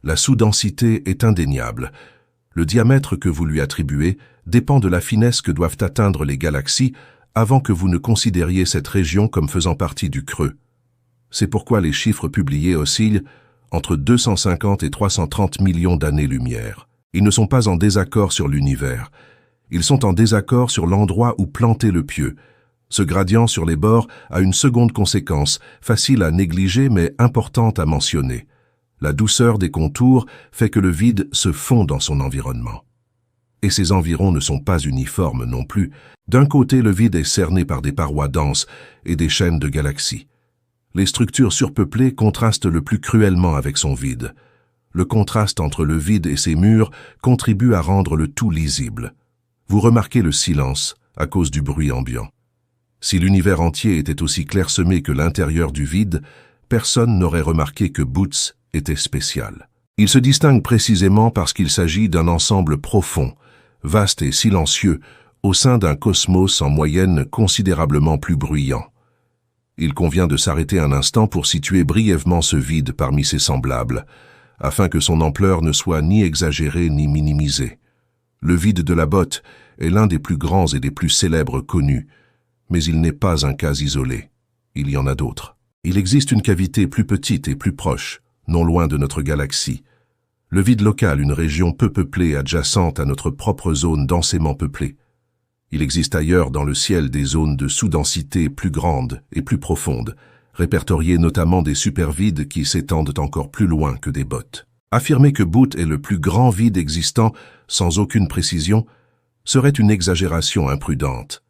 La sous-densité est indéniable. Le diamètre que vous lui attribuez dépend de la finesse que doivent atteindre les galaxies avant que vous ne considériez cette région comme faisant partie du creux. C'est pourquoi les chiffres publiés oscillent entre 250 et 330 millions d'années-lumière. Ils ne sont pas en désaccord sur l'univers. Ils sont en désaccord sur l'endroit où planter le pieu. Ce gradient sur les bords a une seconde conséquence, facile à négliger mais importante à mentionner. La douceur des contours fait que le vide se fond dans son environnement. Et ces environs ne sont pas uniformes non plus. D'un côté, le vide est cerné par des parois denses et des chaînes de galaxies. Les structures surpeuplées contrastent le plus cruellement avec son vide. Le contraste entre le vide et ses murs contribue à rendre le tout lisible. Vous remarquez le silence à cause du bruit ambiant. Si l'univers entier était aussi clairsemé que l'intérieur du vide, personne n'aurait remarqué que Boots était spécial. Il se distingue précisément parce qu'il s'agit d'un ensemble profond, vaste et silencieux, au sein d'un cosmos en moyenne considérablement plus bruyant. Il convient de s'arrêter un instant pour situer brièvement ce vide parmi ses semblables, afin que son ampleur ne soit ni exagérée ni minimisée. Le vide de la botte est l'un des plus grands et des plus célèbres connus, mais il n'est pas un cas isolé. Il y en a d'autres. Il existe une cavité plus petite et plus proche, non loin de notre galaxie. Le vide local, une région peu peuplée adjacente à notre propre zone densément peuplée. Il existe ailleurs dans le ciel des zones de sous-densité plus grandes et plus profondes, répertoriées notamment des supervides qui s'étendent encore plus loin que des bottes. Affirmer que Boot est le plus grand vide existant sans aucune précision serait une exagération imprudente,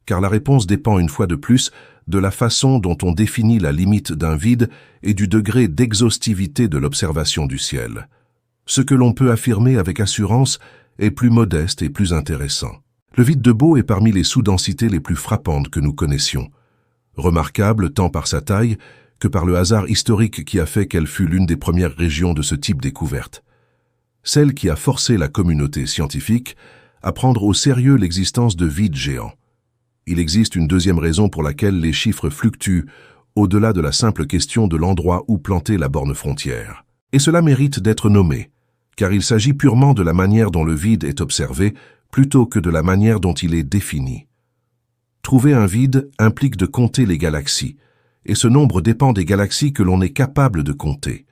car la réponse dépend une fois de plus de la façon dont on définit la limite d'un vide et du degré d'exhaustivité de l'observation du ciel. Ce que l'on peut affirmer avec assurance est plus modeste et plus intéressant. Le vide de Boot est parmi les sous-densités les plus frappantes que nous connaissions. Remarquable tant par sa taille que par le hasard historique qui a fait qu'elle fut l'une des premières régions de ce type découverte. Celle qui a forcé la communauté scientifique à prendre au sérieux l'existence de vides géants. Il existe une deuxième raison pour laquelle les chiffres fluctuent au-delà de la simple question de l'endroit où planter la borne frontière. Et cela mérite d'être nommé, car il s'agit purement de la manière dont le vide est observé plutôt que de la manière dont il est défini. Trouver un vide implique de compter les galaxies, et ce nombre dépend des galaxies que l'on est capable de compter.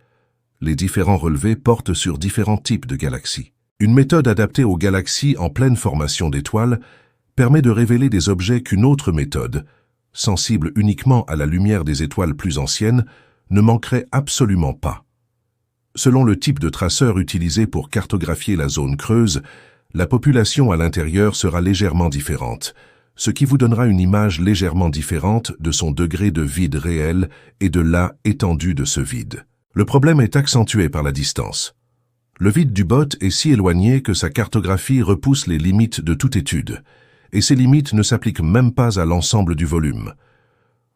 Les différents relevés portent sur différents types de galaxies. Une méthode adaptée aux galaxies en pleine formation d'étoiles permet de révéler des objets qu'une autre méthode, sensible uniquement à la lumière des étoiles plus anciennes, ne manquerait absolument pas. Selon le type de traceur utilisé pour cartographier la zone creuse, la population à l'intérieur sera légèrement différente, ce qui vous donnera une image légèrement différente de son degré de vide réel et de l'étendue de ce vide. Le problème est accentué par la distance. Le vide du Boot est si éloigné que sa cartographie repousse les limites de toute étude, et ces limites ne s'appliquent même pas à l'ensemble du volume.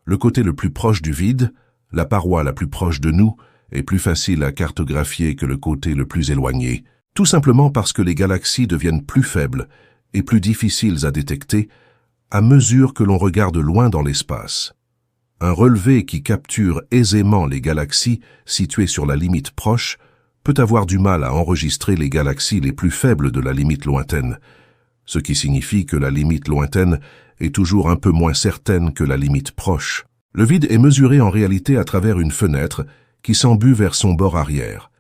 Le côté le plus proche du vide, la paroi la plus proche de nous, est plus facile à cartographier que le côté le plus éloigné, tout simplement parce que les galaxies deviennent plus faibles et plus difficiles à détecter à mesure que l'on regarde loin dans l'espace. Un relevé qui capture aisément les galaxies situées sur la limite proche peut avoir du mal à enregistrer les galaxies les plus faibles de la limite lointaine, ce qui signifie que la limite lointaine est toujours un peu moins certaine que la limite proche. Le vide est mesuré en réalité à travers une fenêtre qui s'embue vers son bord arrière.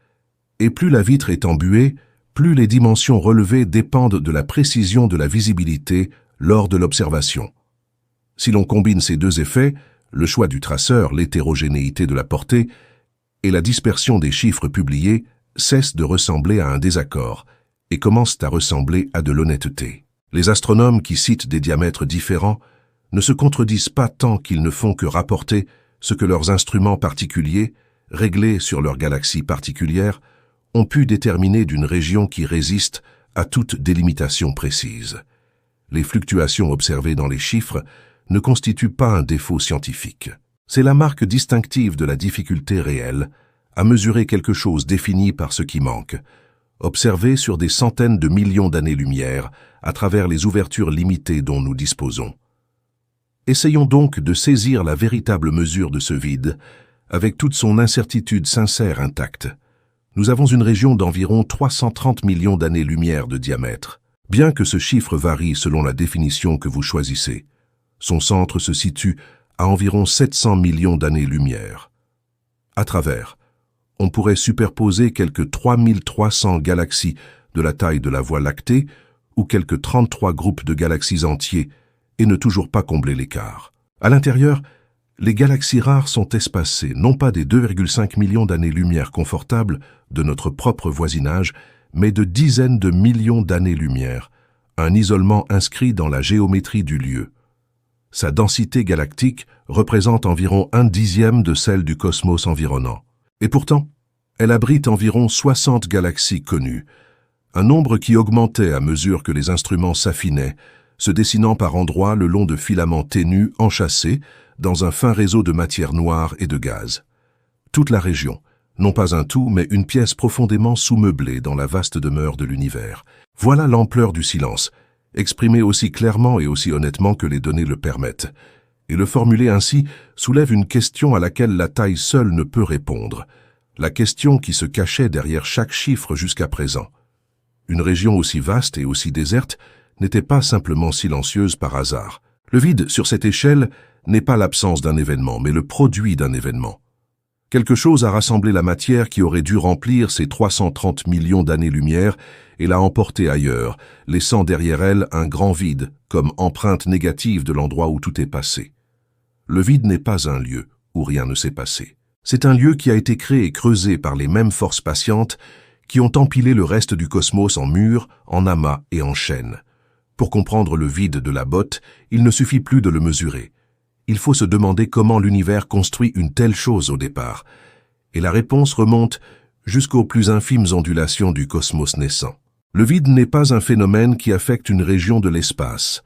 Et plus la vitre est embuée, plus les dimensions relevées dépendent de la précision de la visibilité lors de l'observation. Si l'on combine ces deux effets, le choix du traceur, l'hétérogénéité de la portée et la dispersion des chiffres publiés cessent de ressembler à un désaccord et commencent à ressembler à de l'honnêteté. Les astronomes qui citent des diamètres différents ne se contredisent pas tant qu'ils ne font que rapporter ce que leurs instruments particuliers, réglés sur leur galaxie particulière, ont pu déterminer d'une région qui résiste à toute délimitation précise. Les fluctuations observées dans les chiffres ne constituent pas un défaut scientifique. C'est la marque distinctive de la difficulté réelle à mesurer quelque chose défini par ce qui manque, observé sur des centaines de millions d'années-lumière à travers les ouvertures limitées dont nous disposons. Essayons donc de saisir la véritable mesure de ce vide, avec toute son incertitude sincère intacte. Nous avons une région d'environ 330 millions d'années-lumière de diamètre. Bien que ce chiffre varie selon la définition que vous choisissez, son centre se situe à environ 700 millions d'années-lumière. À travers, on pourrait superposer quelques 3300 galaxies de la taille de la Voie lactée ou quelques 33 groupes de galaxies entiers et ne toujours pas combler l'écart. À l'intérieur, les galaxies rares sont espacées non pas des 2,5 millions d'années-lumière confortables de notre propre voisinage, mais de dizaines de millions d'années-lumière, un isolement inscrit dans la géométrie du lieu. Sa densité galactique représente environ 1/10 de celle du cosmos environnant. Et pourtant, elle abrite environ 60 galaxies connues, un nombre qui augmentait à mesure que les instruments s'affinaient, se dessinant par endroits le long de filaments ténus enchâssés dans un fin réseau de matière noire et de gaz. Toute la région, non pas un tout, mais une pièce profondément sous-meublée dans la vaste demeure de l'univers. Voilà l'ampleur du silence, exprimée aussi clairement et aussi honnêtement que les données le permettent. Et le formuler ainsi soulève une question à laquelle la taille seule ne peut répondre, la question qui se cachait derrière chaque chiffre jusqu'à présent. Une région aussi vaste et aussi déserte n'était pas simplement silencieuse par hasard. Le vide sur cette échelle n'est pas l'absence d'un événement, mais le produit d'un événement. Quelque chose a rassemblé la matière qui aurait dû remplir ces 330 millions d'années-lumière et l'a emportée ailleurs, laissant derrière elle un grand vide, comme empreinte négative de l'endroit où tout est passé. Le vide n'est pas un lieu où rien ne s'est passé. C'est un lieu qui a été créé et creusé par les mêmes forces patientes qui ont empilé le reste du cosmos en murs, en amas et en chaînes. Pour comprendre le vide de la botte, il ne suffit plus de le mesurer. Il faut se demander comment l'univers construit une telle chose au départ. Et la réponse remonte jusqu'aux plus infimes ondulations du cosmos naissant. Le vide n'est pas un phénomène qui affecte une région de l'espace.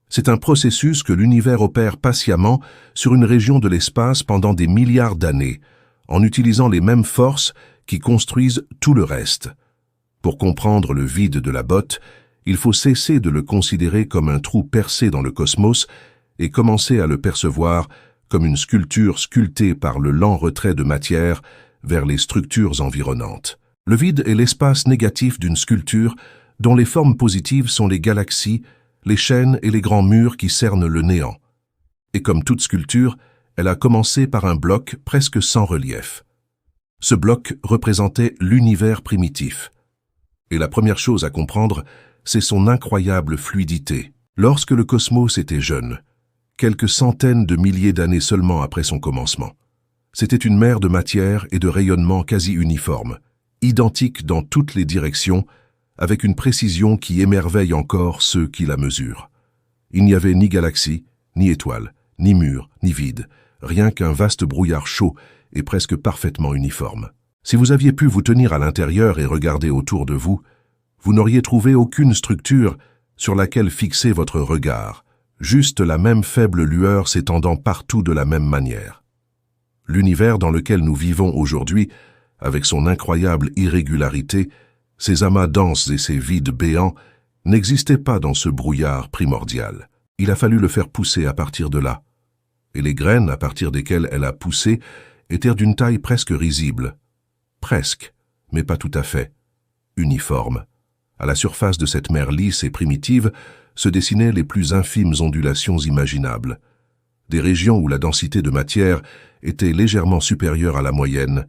C'est un processus que l'univers opère patiemment sur une région de l'espace pendant des milliards d'années, en utilisant les mêmes forces qui construisent tout le reste. Pour comprendre le vide de la botte, il faut cesser de le considérer comme un trou percé dans le cosmos et commencer à le percevoir comme une sculpture sculptée par le lent retrait de matière vers les structures environnantes. Le vide est l'espace négatif d'une sculpture dont les formes positives sont les galaxies, les chaînes et les grands murs qui cernent le néant. Et comme toute sculpture, elle a commencé par un bloc presque sans relief. Ce bloc représentait l'univers primitif. Et la première chose à comprendre, c'est son incroyable fluidité. Lorsque le cosmos était jeune, quelques centaines de milliers d'années seulement après son commencement, c'était une mer de matière et de rayonnement quasi uniforme, identique dans toutes les directions, avec une précision qui émerveille encore ceux qui la mesurent. Il n'y avait ni galaxie, ni étoile, ni mur, ni vide, rien qu'un vaste brouillard chaud et presque parfaitement uniforme. Si vous aviez pu vous tenir à l'intérieur et regarder autour de vous, vous n'auriez trouvé aucune structure sur laquelle fixer votre regard, juste la même faible lueur s'étendant partout de la même manière. L'univers dans lequel nous vivons aujourd'hui, avec son incroyable irrégularité, ses amas denses et ses vides béants, n'existait pas dans ce brouillard primordial. Il a fallu le faire pousser à partir de là. Et les graines à partir desquelles elle a poussé étaient d'une taille presque risible. Presque, mais pas tout à fait. Uniforme. À la surface de cette mer lisse et primitive se dessinaient les plus infimes ondulations imaginables. Des régions où la densité de matière était légèrement supérieure à la moyenne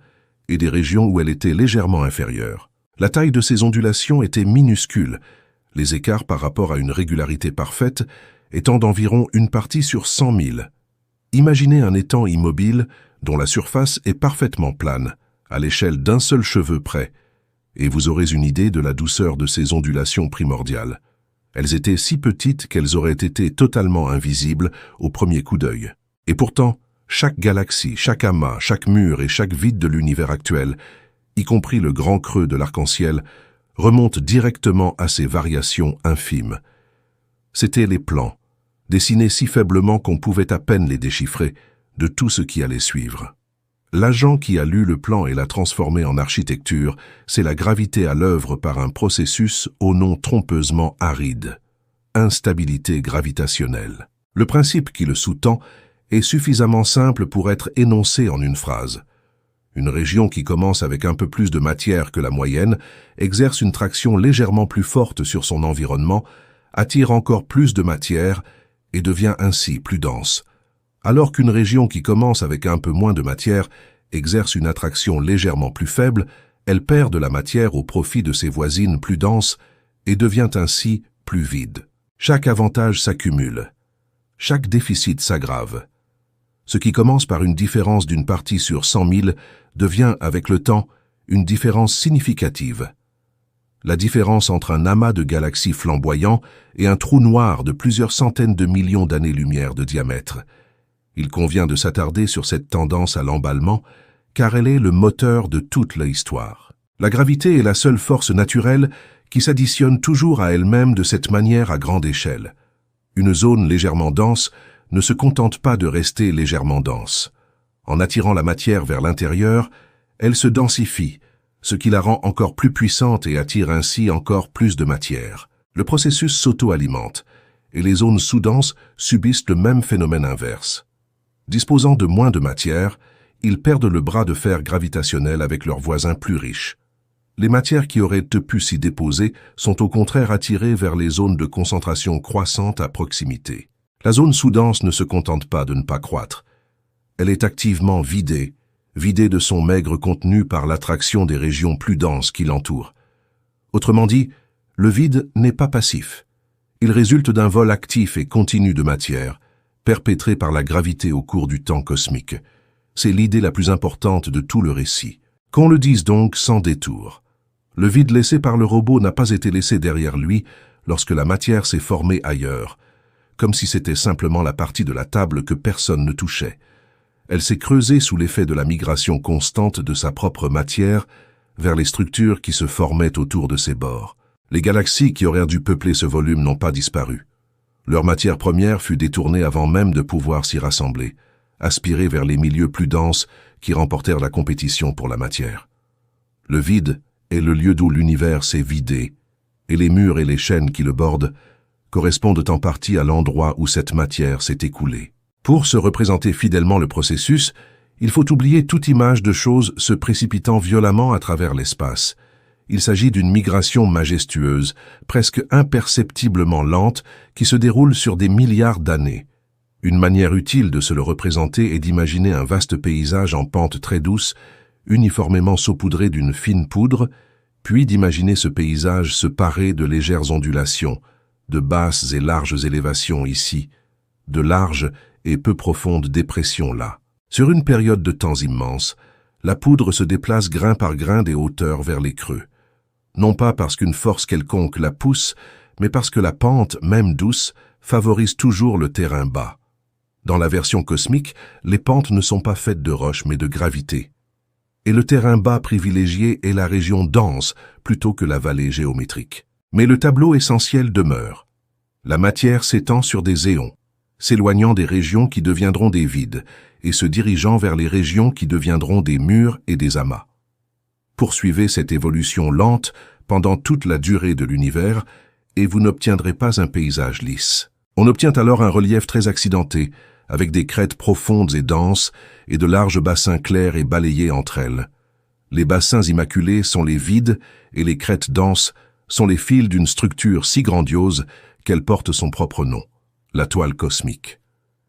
et des régions où elle était légèrement inférieure. La taille de ces ondulations était minuscule, les écarts par rapport à une régularité parfaite étant d'environ une partie sur 100 000. Imaginez un étang immobile dont la surface est parfaitement plane, à l'échelle d'un seul cheveu près, et vous aurez une idée de la douceur de ces ondulations primordiales. Elles étaient si petites qu'elles auraient été totalement invisibles au premier coup d'œil. Et pourtant, chaque galaxie, chaque amas, chaque mur et chaque vide de l'univers actuel, y compris le grand creux de l'arc-en-ciel, remonte directement à ces variations infimes. C'étaient les plans, dessinés si faiblement qu'on pouvait à peine les déchiffrer, de tout ce qui allait suivre. L'agent qui a lu le plan et l'a transformé en architecture, c'est la gravité à l'œuvre par un processus au nom trompeusement aride. Instabilité gravitationnelle. Le principe qui le sous-tend est suffisamment simple pour être énoncé en une phrase. Une région qui commence avec un peu plus de matière que la moyenne exerce une traction légèrement plus forte sur son environnement, attire encore plus de matière et devient ainsi plus dense. Alors qu'une région qui commence avec un peu moins de matière exerce une attraction légèrement plus faible, elle perd de la matière au profit de ses voisines plus denses et devient ainsi plus vide. Chaque avantage s'accumule. Chaque déficit s'aggrave. Ce qui commence par une différence d'une partie sur 100 000 devient, avec le temps, une différence significative. La différence entre un amas de galaxies flamboyants et un trou noir de plusieurs centaines de millions d'années-lumière de diamètre. Il convient de s'attarder sur cette tendance à l'emballement, car elle est le moteur de toute l'histoire. La gravité est la seule force naturelle qui s'additionne toujours à elle-même de cette manière à grande échelle. Une zone légèrement dense ne se contente pas de rester légèrement dense. En attirant la matière vers l'intérieur, elle se densifie, ce qui la rend encore plus puissante et attire ainsi encore plus de matière. Le processus s'auto-alimente, et les zones sous-denses subissent le même phénomène inverse. Disposant de moins de matière, ils perdent le bras de fer gravitationnel avec leurs voisins plus riches. Les matières qui auraient pu s'y déposer sont au contraire attirées vers les zones de concentration croissante à proximité. La zone sous-dense ne se contente pas de ne pas croître. Elle est activement vidée, vidé de son maigre contenu par l'attraction des régions plus denses qui l'entourent. Autrement dit, le vide n'est pas passif. Il résulte d'un vol actif et continu de matière, perpétré par la gravité au cours du temps cosmique. C'est l'idée la plus importante de tout le récit. Qu'on le dise donc sans détour. Le vide laissé par le robot n'a pas été laissé derrière lui lorsque la matière s'est formée ailleurs, comme si c'était simplement la partie de la table que personne ne touchait. Elle s'est creusée sous l'effet de la migration constante de sa propre matière vers les structures qui se formaient autour de ses bords. Les galaxies qui auraient dû peupler ce volume n'ont pas disparu. Leur matière première fut détournée avant même de pouvoir s'y rassembler, aspirée vers les milieux plus denses qui remportèrent la compétition pour la matière. Le vide est le lieu d'où l'univers s'est vidé, et les murs et les chaînes qui le bordent correspondent en partie à l'endroit où cette matière s'est écoulée. Pour se représenter fidèlement le processus, il faut oublier toute image de choses se précipitant violemment à travers l'espace. Il s'agit d'une migration majestueuse, presque imperceptiblement lente, qui se déroule sur des milliards d'années. Une manière utile de se le représenter est d'imaginer un vaste paysage en pente très douce, uniformément saupoudré d'une fine poudre, puis d'imaginer ce paysage se parer de légères ondulations, de basses et larges élévations ici, de larges et peu profondes dépressions là. Sur une période de temps immense, la poudre se déplace grain par grain des hauteurs vers les creux. Non pas parce qu'une force quelconque la pousse, mais parce que la pente, même douce, favorise toujours le terrain bas. Dans la version cosmique, les pentes ne sont pas faites de roches mais de gravité. Et le terrain bas privilégié est la région dense plutôt que la vallée géométrique. Mais le tableau essentiel demeure. La matière s'étend sur des éons, s'éloignant des régions qui deviendront des vides et se dirigeant vers les régions qui deviendront des murs et des amas. Poursuivez cette évolution lente pendant toute la durée de l'univers et vous n'obtiendrez pas un paysage lisse. On obtient alors un relief très accidenté, avec des crêtes profondes et denses et de larges bassins clairs et balayés entre elles. Les bassins immaculés sont les vides et les crêtes denses sont les fils d'une structure si grandiose qu'elle porte son propre nom, la toile cosmique.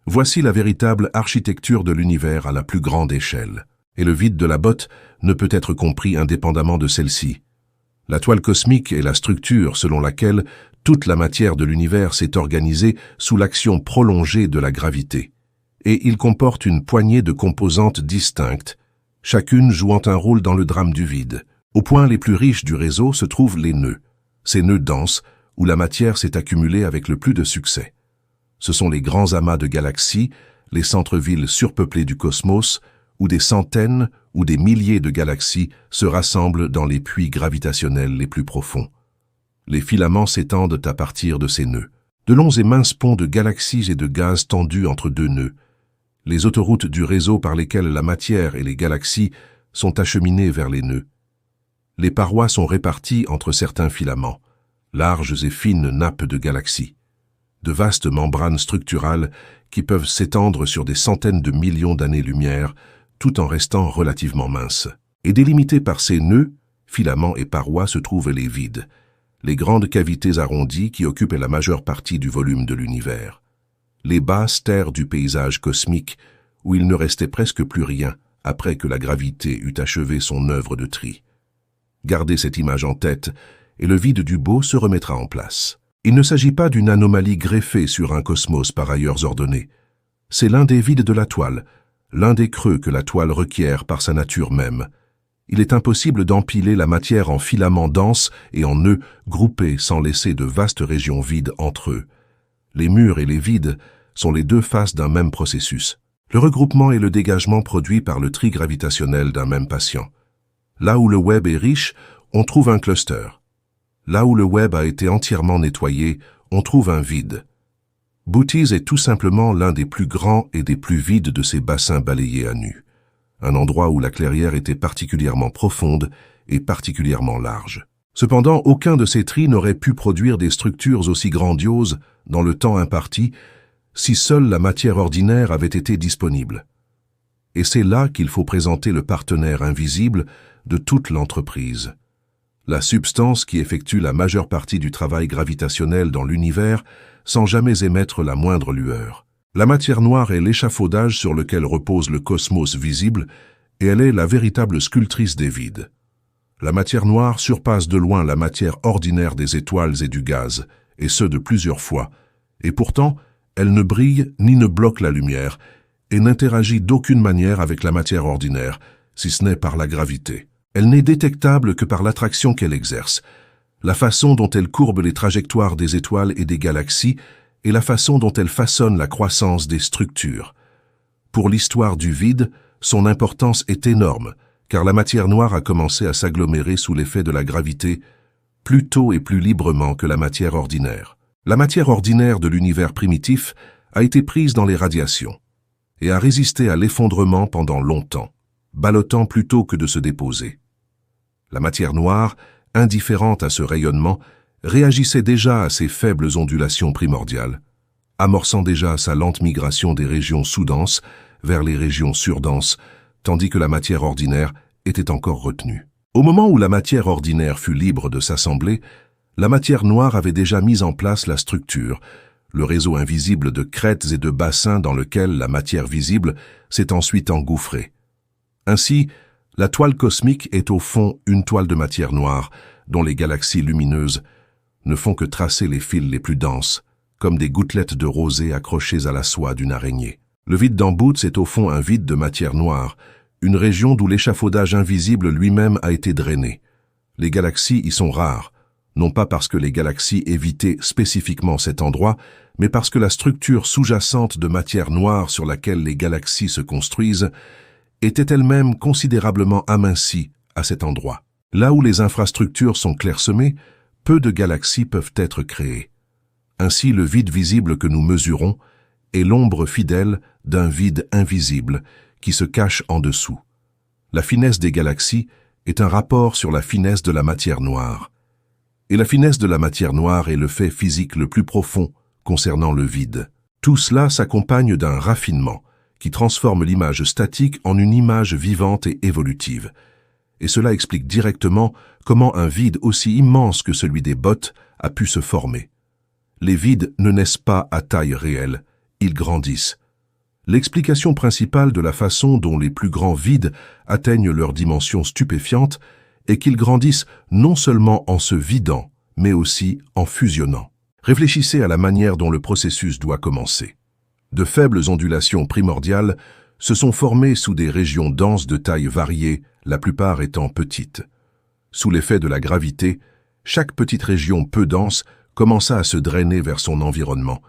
Voici la véritable architecture de l'univers à la plus grande échelle. Et le vide de la botte ne peut être compris indépendamment de celle-ci. La toile cosmique est la structure selon laquelle toute la matière de l'univers s'est organisée sous l'action prolongée de la gravité. Et il comporte une poignée de composantes distinctes, chacune jouant un rôle dans le drame du vide. Aux points les plus riches du réseau se trouvent les nœuds, ces nœuds denses où la matière s'est accumulée avec le plus de succès. Ce sont les grands amas de galaxies, les centres-villes surpeuplés du cosmos, où des centaines ou des milliers de galaxies se rassemblent dans les puits gravitationnels les plus profonds. Les filaments s'étendent à partir de ces nœuds. De longs et minces ponts de galaxies et de gaz tendus entre deux nœuds. Les autoroutes du réseau par lesquelles la matière et les galaxies sont acheminées vers les nœuds. Les parois sont réparties entre certains filaments, larges et fines nappes de galaxies. De vastes membranes structurales qui peuvent s'étendre sur des centaines de millions d'années-lumière, tout en restant relativement minces. Et délimités par ces nœuds, filaments et parois se trouvent les vides, les grandes cavités arrondies qui occupent la majeure partie du volume de l'univers. Les basses terres du paysage cosmique, où il ne restait presque plus rien après que la gravité eut achevé son œuvre de tri. Gardez cette image en tête, et le vide du beau se remettra en place. Il ne s'agit pas d'une anomalie greffée sur un cosmos par ailleurs ordonné. C'est l'un des vides de la toile, l'un des creux que la toile requiert par sa nature même. Il est impossible d'empiler la matière en filaments denses et en nœuds groupés sans laisser de vastes régions vides entre eux. Les murs et les vides sont les deux faces d'un même processus. Le regroupement est le dégagement produit par le tri gravitationnel d'un même patient. Là où le web est riche, on trouve un cluster. Là où le web a été entièrement nettoyé, on trouve un vide. Booties est tout simplement l'un des plus grands et des plus vides de ces bassins balayés à nu. Un endroit où la clairière était particulièrement profonde et particulièrement large. Cependant, aucun de ces tris n'aurait pu produire des structures aussi grandioses dans le temps imparti si seule la matière ordinaire avait été disponible. Et c'est là qu'il faut présenter le partenaire invisible de toute l'entreprise. La substance qui effectue la majeure partie du travail gravitationnel dans l'univers sans jamais émettre la moindre lueur. La matière noire est l'échafaudage sur lequel repose le cosmos visible et elle est la véritable sculptrice des vides. La matière noire surpasse de loin la matière ordinaire des étoiles et du gaz, et ce de plusieurs fois, et pourtant, elle ne brille ni ne bloque la lumière, et n'interagit d'aucune manière avec la matière ordinaire, si ce n'est par la gravité. Elle n'est détectable que par l'attraction qu'elle exerce, la façon dont elle courbe les trajectoires des étoiles et des galaxies, et la façon dont elle façonne la croissance des structures. Pour l'histoire du vide, son importance est énorme, car la matière noire a commencé à s'agglomérer sous l'effet de la gravité plus tôt et plus librement que la matière ordinaire. La matière ordinaire de l'univers primitif a été prise dans les radiations et a résisté à l'effondrement pendant longtemps, ballottant plutôt que de se déposer. La matière noire, indifférente à ce rayonnement, réagissait déjà à ces faibles ondulations primordiales, amorçant déjà sa lente migration des régions sous-denses vers les régions surdenses, tandis que la matière ordinaire était encore retenue. Au moment où la matière ordinaire fut libre de s'assembler, la matière noire avait déjà mis en place la structure, le réseau invisible de crêtes et de bassins dans lequel la matière visible s'est ensuite engouffrée. Ainsi, la toile cosmique est au fond une toile de matière noire, dont les galaxies lumineuses ne font que tracer les fils les plus denses, comme des gouttelettes de rosée accrochées à la soie d'une araignée. Le vide d'Amboots est au fond un vide de matière noire, une région d'où l'échafaudage invisible lui-même a été drainé. Les galaxies y sont rares, non pas parce que les galaxies évitaient spécifiquement cet endroit, mais parce que la structure sous-jacente de matière noire sur laquelle les galaxies se construisent était elle-même considérablement amincie à cet endroit. Là où les infrastructures sont clairsemées, peu de galaxies peuvent être créées. Ainsi, le vide visible que nous mesurons est l'ombre fidèle d'un vide invisible qui se cache en dessous. La finesse des galaxies est un rapport sur la finesse de la matière noire. Et la finesse de la matière noire est le fait physique le plus profond concernant le vide. Tout cela s'accompagne d'un raffinement qui transforme l'image statique en une image vivante et évolutive. Et cela explique directement comment un vide aussi immense que celui des bottes a pu se former. Les vides ne naissent pas à taille réelle, ils grandissent. L'explication principale de la façon dont les plus grands vides atteignent leur dimension stupéfiante est qu'ils grandissent non seulement en se vidant, mais aussi en fusionnant. Réfléchissez à la manière dont le processus doit commencer. De faibles ondulations primordiales se sont formées sous des régions denses de taille variée, la plupart étant petites. Sous l'effet de la gravité, chaque petite région peu dense commença à se drainer vers son environnement,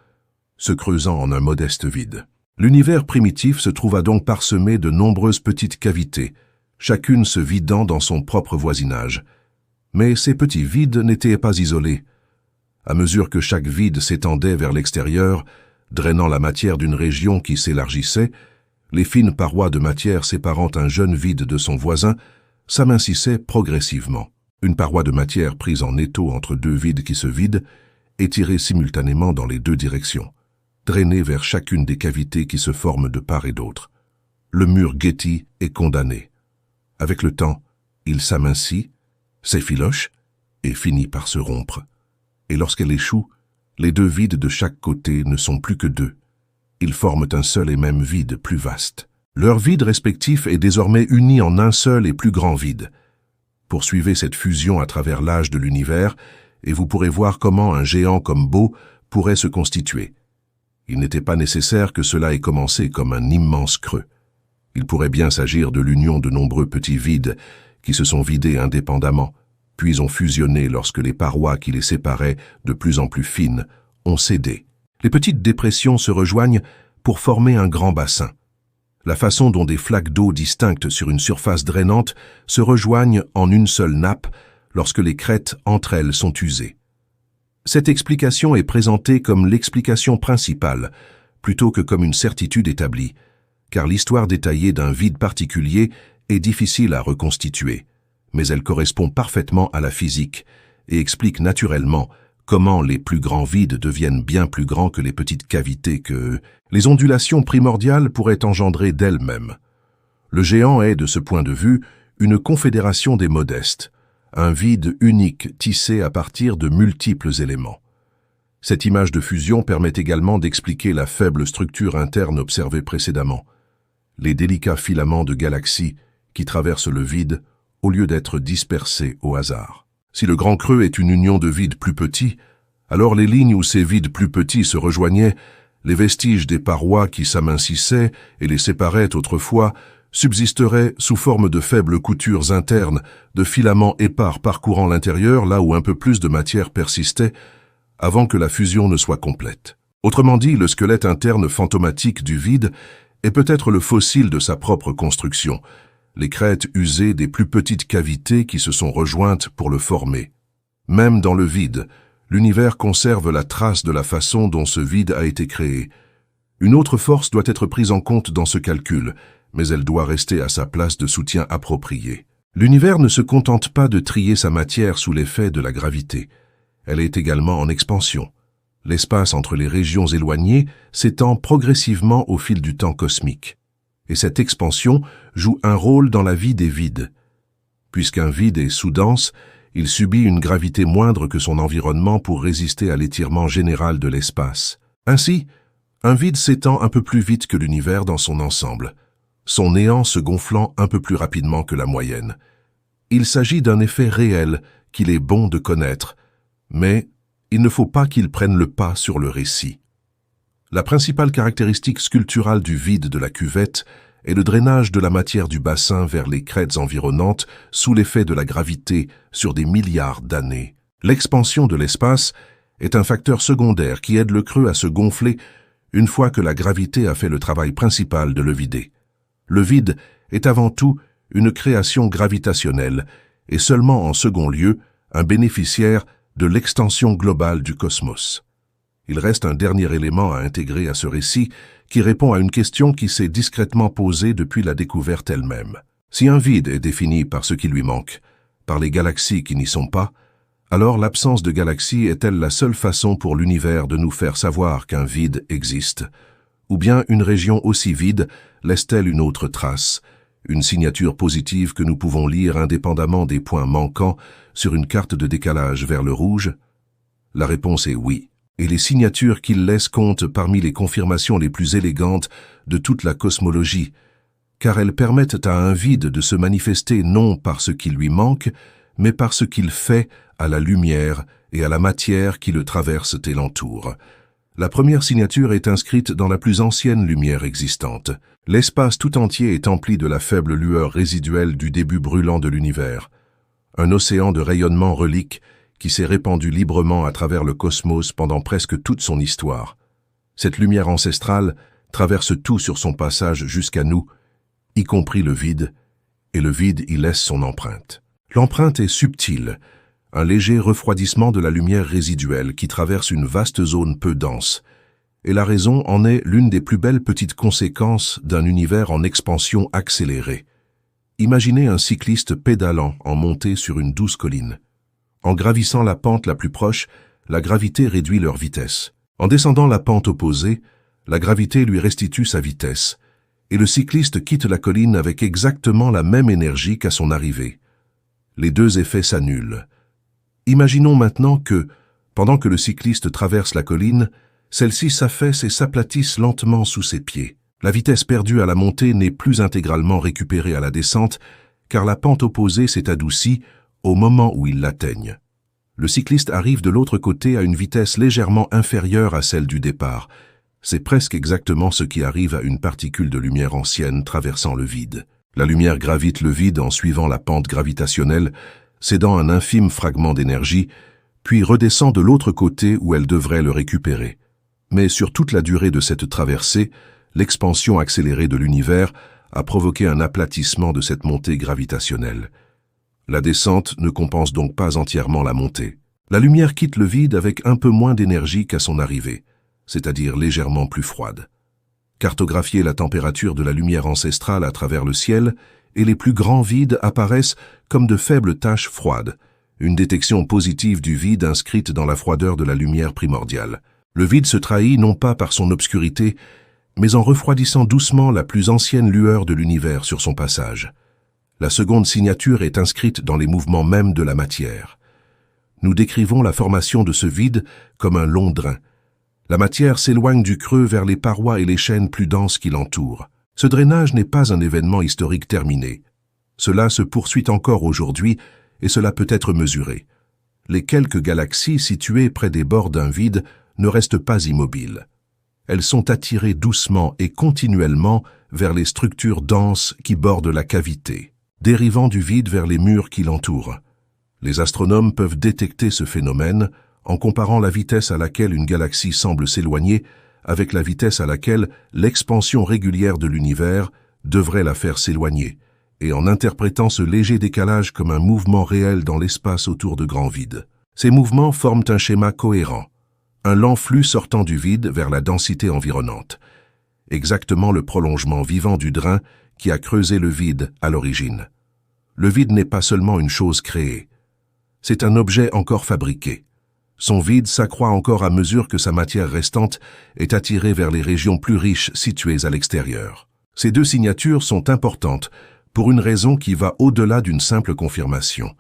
se creusant en un modeste vide. L'univers primitif se trouva donc parsemé de nombreuses petites cavités, chacune se vidant dans son propre voisinage. Mais ces petits vides n'étaient pas isolés. À mesure que chaque vide s'étendait vers l'extérieur, drainant la matière d'une région qui s'élargissait, les fines parois de matière séparant un jeune vide de son voisin s'amincissaient progressivement. Une paroi de matière prise en étau entre deux vides qui se vident est tirée simultanément dans les deux directions, drainée vers chacune des cavités qui se forment de part et d'autre. Le mur Getty est condamné. Avec le temps, il s'amincit, s'effiloche et finit par se rompre. Et lorsqu'elle échoue, les deux vides de chaque côté ne sont plus que deux. Ils forment un seul et même vide plus vaste. Leur vide respectif est désormais uni en un seul et plus grand vide. Poursuivez cette fusion à travers l'âge de l'univers et vous pourrez voir comment un géant comme Bo pourrait se constituer. Il n'était pas nécessaire que cela ait commencé comme un immense creux. Il pourrait bien s'agir de l'union de nombreux petits vides qui se sont vidés indépendamment, puis ont fusionné lorsque les parois qui les séparaient, de plus en plus fines, ont cédé. Les petites dépressions se rejoignent pour former un grand bassin. La façon dont des flaques d'eau distinctes sur une surface drainante se rejoignent en une seule nappe lorsque les crêtes entre elles sont usées. Cette explication est présentée comme l'explication principale, plutôt que comme une certitude établie, car l'histoire détaillée d'un vide particulier est difficile à reconstituer, mais elle correspond parfaitement à la physique et explique naturellement comment les plus grands vides deviennent bien plus grands que les petites cavités que les ondulations primordiales pourraient engendrer d'elles-mêmes. Le géant est, de ce point de vue, une confédération des modestes, un vide unique tissé à partir de multiples éléments. Cette image de fusion permet également d'expliquer la faible structure interne observée précédemment. Les délicats filaments de galaxies qui traverse le vide au lieu d'être dispersés au hasard. Si le grand creux est une union de vides plus petits, alors les lignes où ces vides plus petits se rejoignaient, les vestiges des parois qui s'amincissaient et les séparaient autrefois, subsisteraient sous forme de faibles coutures internes, de filaments épars parcourant l'intérieur là où un peu plus de matière persistait, avant que la fusion ne soit complète. Autrement dit, le squelette interne fantomatique du vide est peut-être le fossile de sa propre construction, les crêtes usées des plus petites cavités qui se sont rejointes pour le former. Même dans le vide, l'univers conserve la trace de la façon dont ce vide a été créé. Une autre force doit être prise en compte dans ce calcul, mais elle doit rester à sa place de soutien approprié. L'univers ne se contente pas de trier sa matière sous l'effet de la gravité. Elle est également en expansion. L'espace entre les régions éloignées s'étend progressivement au fil du temps cosmique. Et cette expansion joue un rôle dans la vie des vides. Puisqu'un vide est sous-dense, il subit une gravité moindre que son environnement pour résister à l'étirement général de l'espace. Ainsi, un vide s'étend un peu plus vite que l'univers dans son ensemble, son néant se gonflant un peu plus rapidement que la moyenne. Il s'agit d'un effet réel qu'il est bon de connaître, mais il ne faut pas qu'il prenne le pas sur le récit. La principale caractéristique sculpturale du vide de la cuvette est le drainage de la matière du bassin vers les crêtes environnantes sous l'effet de la gravité sur des milliards d'années. L'expansion de l'espace est un facteur secondaire qui aide le creux à se gonfler une fois que la gravité a fait le travail principal de le vider. Le vide est avant tout une création gravitationnelle et seulement en second lieu un bénéficiaire de l'extension globale du cosmos. Il reste un dernier élément à intégrer à ce récit qui répond à une question qui s'est discrètement posée depuis la découverte elle-même. Si un vide est défini par ce qui lui manque, par les galaxies qui n'y sont pas, alors l'absence de galaxies est-elle la seule façon pour l'univers de nous faire savoir qu'un vide existe? Ou bien une région aussi vide laisse-t-elle une autre trace, une signature positive que nous pouvons lire indépendamment des points manquants sur une carte de décalage vers le rouge? La réponse est oui, et les signatures qu'il laisse comptent parmi les confirmations les plus élégantes de toute la cosmologie, car elles permettent à un vide de se manifester non par ce qui lui manque, mais par ce qu'il fait à la lumière et à la matière qui le traversent et l'entourent. La première signature est inscrite dans la plus ancienne lumière existante. L'espace tout entier est empli de la faible lueur résiduelle du début brûlant de l'univers. Un océan de rayonnement relique qui s'est répandu librement à travers le cosmos pendant presque toute son histoire. Cette lumière ancestrale traverse tout sur son passage jusqu'à nous, y compris le vide, et le vide y laisse son empreinte. L'empreinte est subtile, un léger refroidissement de la lumière résiduelle qui traverse une vaste zone peu dense, et la raison en est l'une des plus belles petites conséquences d'un univers en expansion accélérée. Imaginez un cycliste pédalant en montée sur une douce colline. En gravissant la pente la plus proche, la gravité réduit leur vitesse. En descendant la pente opposée, la gravité lui restitue sa vitesse, et le cycliste quitte la colline avec exactement la même énergie qu'à son arrivée. Les deux effets s'annulent. Imaginons maintenant que, pendant que le cycliste traverse la colline, celle-ci s'affaisse et s'aplatisse lentement sous ses pieds. La vitesse perdue à la montée n'est plus intégralement récupérée à la descente, car la pente opposée s'est adoucie au moment où il l'atteigne. Le cycliste arrive de l'autre côté à une vitesse légèrement inférieure à celle du départ. C'est presque exactement ce qui arrive à une particule de lumière ancienne traversant le vide. La lumière gravite le vide en suivant la pente gravitationnelle, cédant un infime fragment d'énergie, puis redescend de l'autre côté où elle devrait le récupérer. Mais sur toute la durée de cette traversée, l'expansion accélérée de l'univers a provoqué un aplatissement de cette montée gravitationnelle. La descente ne compense donc pas entièrement la montée. La lumière quitte le vide avec un peu moins d'énergie qu'à son arrivée, c'est-à-dire légèrement plus froide. Cartographier la température de la lumière ancestrale à travers le ciel, et les plus grands vides apparaissent comme de faibles taches froides, une détection positive du vide inscrite dans la froideur de la lumière primordiale. Le vide se trahit non pas par son obscurité, mais en refroidissant doucement la plus ancienne lueur de l'univers sur son passage. La seconde signature est inscrite dans les mouvements mêmes de la matière. Nous décrivons la formation de ce vide comme un long drain. La matière s'éloigne du creux vers les parois et les chaînes plus denses qui l'entourent. Ce drainage n'est pas un événement historique terminé. Cela se poursuit encore aujourd'hui et cela peut être mesuré. Les quelques galaxies situées près des bords d'un vide ne restent pas immobiles. Elles sont attirées doucement et continuellement vers les structures denses qui bordent la cavité, dérivant du vide vers les murs qui l'entourent. Les astronomes peuvent détecter ce phénomène en comparant la vitesse à laquelle une galaxie semble s'éloigner avec la vitesse à laquelle l'expansion régulière de l'univers devrait la faire s'éloigner, et en interprétant ce léger décalage comme un mouvement réel dans l'espace autour de grands vides. Ces mouvements forment un schéma cohérent, un lent flux sortant du vide vers la densité environnante, exactement le prolongement vivant du drain qui a creusé le vide à l'origine. Le vide n'est pas seulement une chose créée, c'est un objet encore fabriqué. Son vide s'accroît encore à mesure que sa matière restante est attirée vers les régions plus riches situées à l'extérieur. Ces deux signatures sont importantes pour une raison qui va au-delà d'une simple confirmation.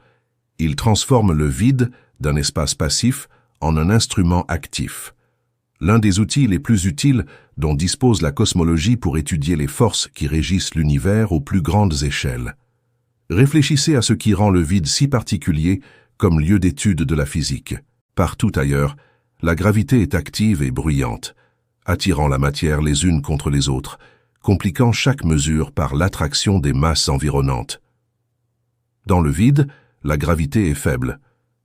Ils transforment le vide d'un espace passif en un instrument actif. L'un des outils les plus utiles dont dispose la cosmologie pour étudier les forces qui régissent l'univers aux plus grandes échelles. Réfléchissez à ce qui rend le vide si particulier comme lieu d'étude de la physique. Partout ailleurs, la gravité est active et bruyante, attirant la matière les unes contre les autres, compliquant chaque mesure par l'attraction des masses environnantes. Dans le vide, la gravité est faible,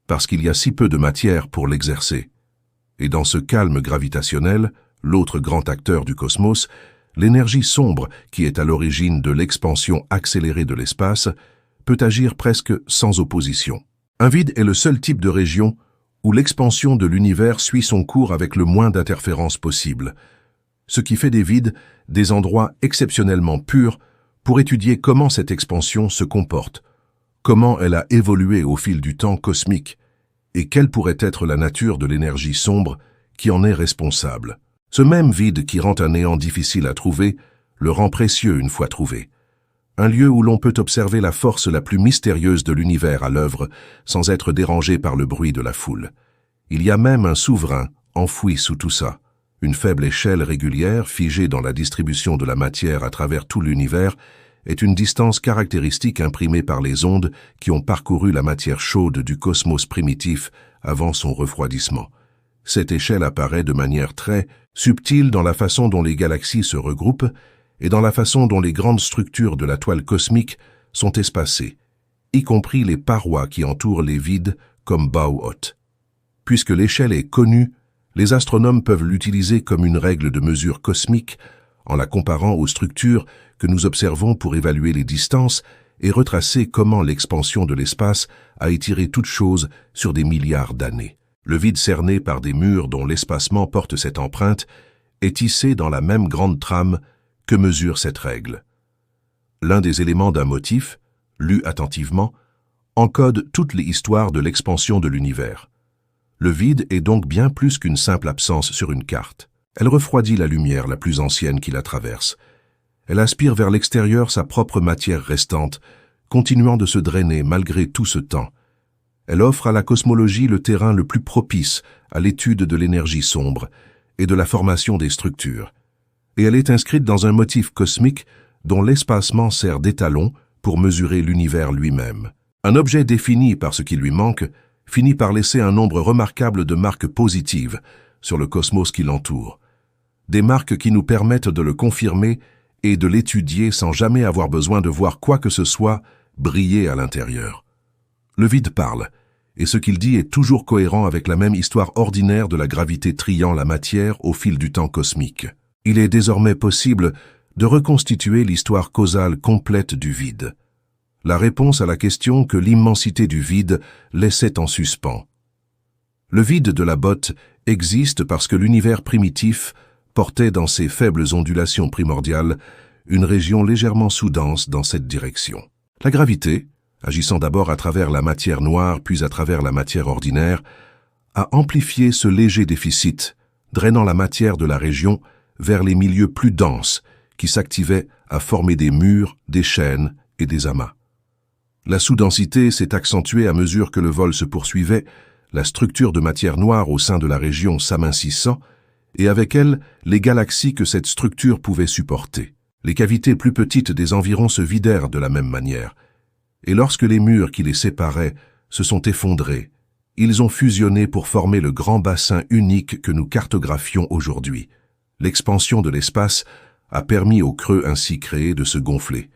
parce qu'il y a si peu de matière pour l'exercer. Et dans ce calme gravitationnel, l'autre grand acteur du cosmos, l'énergie sombre qui est à l'origine de l'expansion accélérée de l'espace peut agir presque sans opposition. Un vide est le seul type de région où l'expansion de l'univers suit son cours avec le moins d'interférences possible, ce qui fait des vides des endroits exceptionnellement purs pour étudier comment cette expansion se comporte, comment elle a évolué au fil du temps cosmique, et quelle pourrait être la nature de l'énergie sombre qui en est responsable. Ce même vide qui rend un néant difficile à trouver, le rend précieux une fois trouvé. Un lieu où l'on peut observer la force la plus mystérieuse de l'univers à l'œuvre sans être dérangé par le bruit de la foule. Il y a même un souverain enfoui sous tout ça, une faible échelle régulière figée dans la distribution de la matière à travers tout l'univers est une distance caractéristique imprimée par les ondes qui ont parcouru la matière chaude du cosmos primitif avant son refroidissement. Cette échelle apparaît de manière très subtile dans la façon dont les galaxies se regroupent et dans la façon dont les grandes structures de la toile cosmique sont espacées, y compris les parois qui entourent les vides comme Bauhaut. Puisque l'échelle est connue, les astronomes peuvent l'utiliser comme une règle de mesure cosmique en la comparant aux structures que nous observons pour évaluer les distances et retracer comment l'expansion de l'espace a étiré toute chose sur des milliards d'années. Le vide cerné par des murs dont l'espacement porte cette empreinte est tissé dans la même grande trame que mesure cette règle. L'un des éléments d'un motif, lu attentivement, encode toutes les histoires de l'expansion de l'univers. Le vide est donc bien plus qu'une simple absence sur une carte. Elle refroidit la lumière la plus ancienne qui la traverse. Elle aspire vers l'extérieur sa propre matière restante, continuant de se drainer malgré tout ce temps. Elle offre à la cosmologie le terrain le plus propice à l'étude de l'énergie sombre et de la formation des structures. Et elle est inscrite dans un motif cosmique dont l'espacement sert d'étalon pour mesurer l'univers lui-même. Un objet défini par ce qui lui manque finit par laisser un nombre remarquable de marques positives sur le cosmos qui l'entoure. Des marques qui nous permettent de le confirmer et de l'étudier sans jamais avoir besoin de voir quoi que ce soit briller à l'intérieur. Le vide parle, et ce qu'il dit est toujours cohérent avec la même histoire ordinaire de la gravité triant la matière au fil du temps cosmique. Il est désormais possible de reconstituer l'histoire causale complète du vide. La réponse à la question que l'immensité du vide laissait en suspens. Le vide de la botte existe parce que l'univers primitif portait dans ses faibles ondulations primordiales une région légèrement sous-dense dans cette direction. La gravité, agissant d'abord à travers la matière noire puis à travers la matière ordinaire, a amplifié ce léger déficit, drainant la matière de la région vers les milieux plus denses qui s'activaient à former des murs, des chaînes et des amas. La sous-densité s'est accentuée à mesure que le vol se poursuivait, la structure de matière noire au sein de la région s'amincissant, et avec elle, les galaxies que cette structure pouvait supporter. Les cavités plus petites des environs se vidèrent de la même manière, Et lorsque les murs qui les séparaient se sont effondrés, ils ont fusionné pour former le grand bassin unique que nous cartographions aujourd'hui. L'expansion de l'espace a permis aux creux ainsi créés de se gonfler.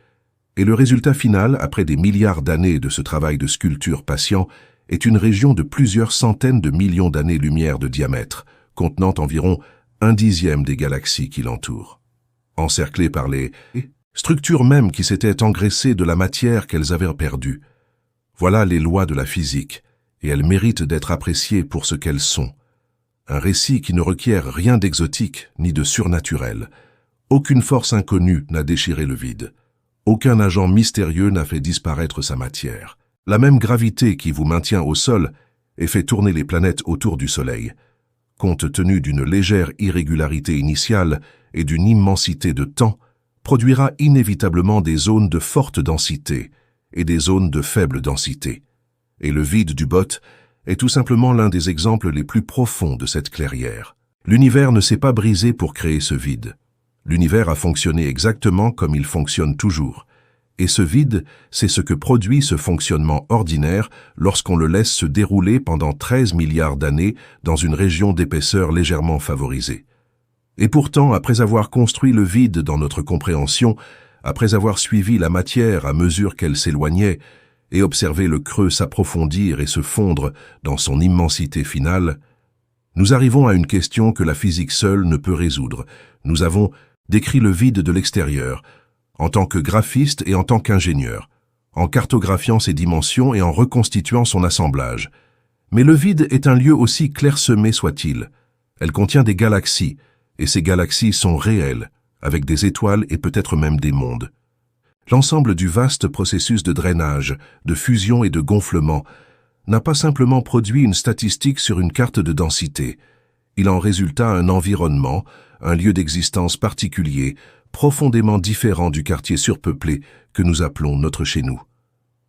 Et le résultat final, après des milliards d'années de ce travail de sculpture patient, est une région de plusieurs centaines de millions d'années-lumière de diamètre, contenant environ 1/10 des galaxies qui l'entourent. Encerclées par les structures mêmes qui s'étaient engraissées de la matière qu'elles avaient perdue. Voilà les lois de la physique, et elles méritent d'être appréciées pour ce qu'elles sont. Un récit qui ne requiert rien d'exotique ni de surnaturel. Aucune force inconnue n'a déchiré le vide. Aucun agent mystérieux n'a fait disparaître sa matière. La même gravité qui vous maintient au sol et fait tourner les planètes autour du Soleil, compte tenu d'une légère irrégularité initiale et d'une immensité de temps, produira inévitablement des zones de forte densité et des zones de faible densité. Et le vide du BOT est tout simplement l'un des exemples les plus profonds de cette clairière. L'univers ne s'est pas brisé pour créer ce vide. L'univers a fonctionné exactement comme il fonctionne toujours. Et ce vide, c'est ce que produit ce fonctionnement ordinaire lorsqu'on le laisse se dérouler pendant 13 milliards d'années dans une région d'épaisseur légèrement favorisée. Et pourtant, après avoir construit le vide dans notre compréhension, après avoir suivi la matière à mesure qu'elle s'éloignait, et observé le creux s'approfondir et se fondre dans son immensité finale, nous arrivons à une question que la physique seule ne peut résoudre. Nous avons décrit le vide de l'extérieur, en tant que graphiste et en tant qu'ingénieur, en cartographiant ses dimensions et en reconstituant son assemblage. Mais le vide est un lieu aussi clairsemé soit-il. Elle contient des galaxies, et ces galaxies sont réelles, avec des étoiles et peut-être même des mondes. L'ensemble du vaste processus de drainage, de fusion et de gonflement n'a pas simplement produit une statistique sur une carte de densité. Il en résulta un environnement, un lieu d'existence particulier, profondément différent du quartier surpeuplé que nous appelons notre chez-nous.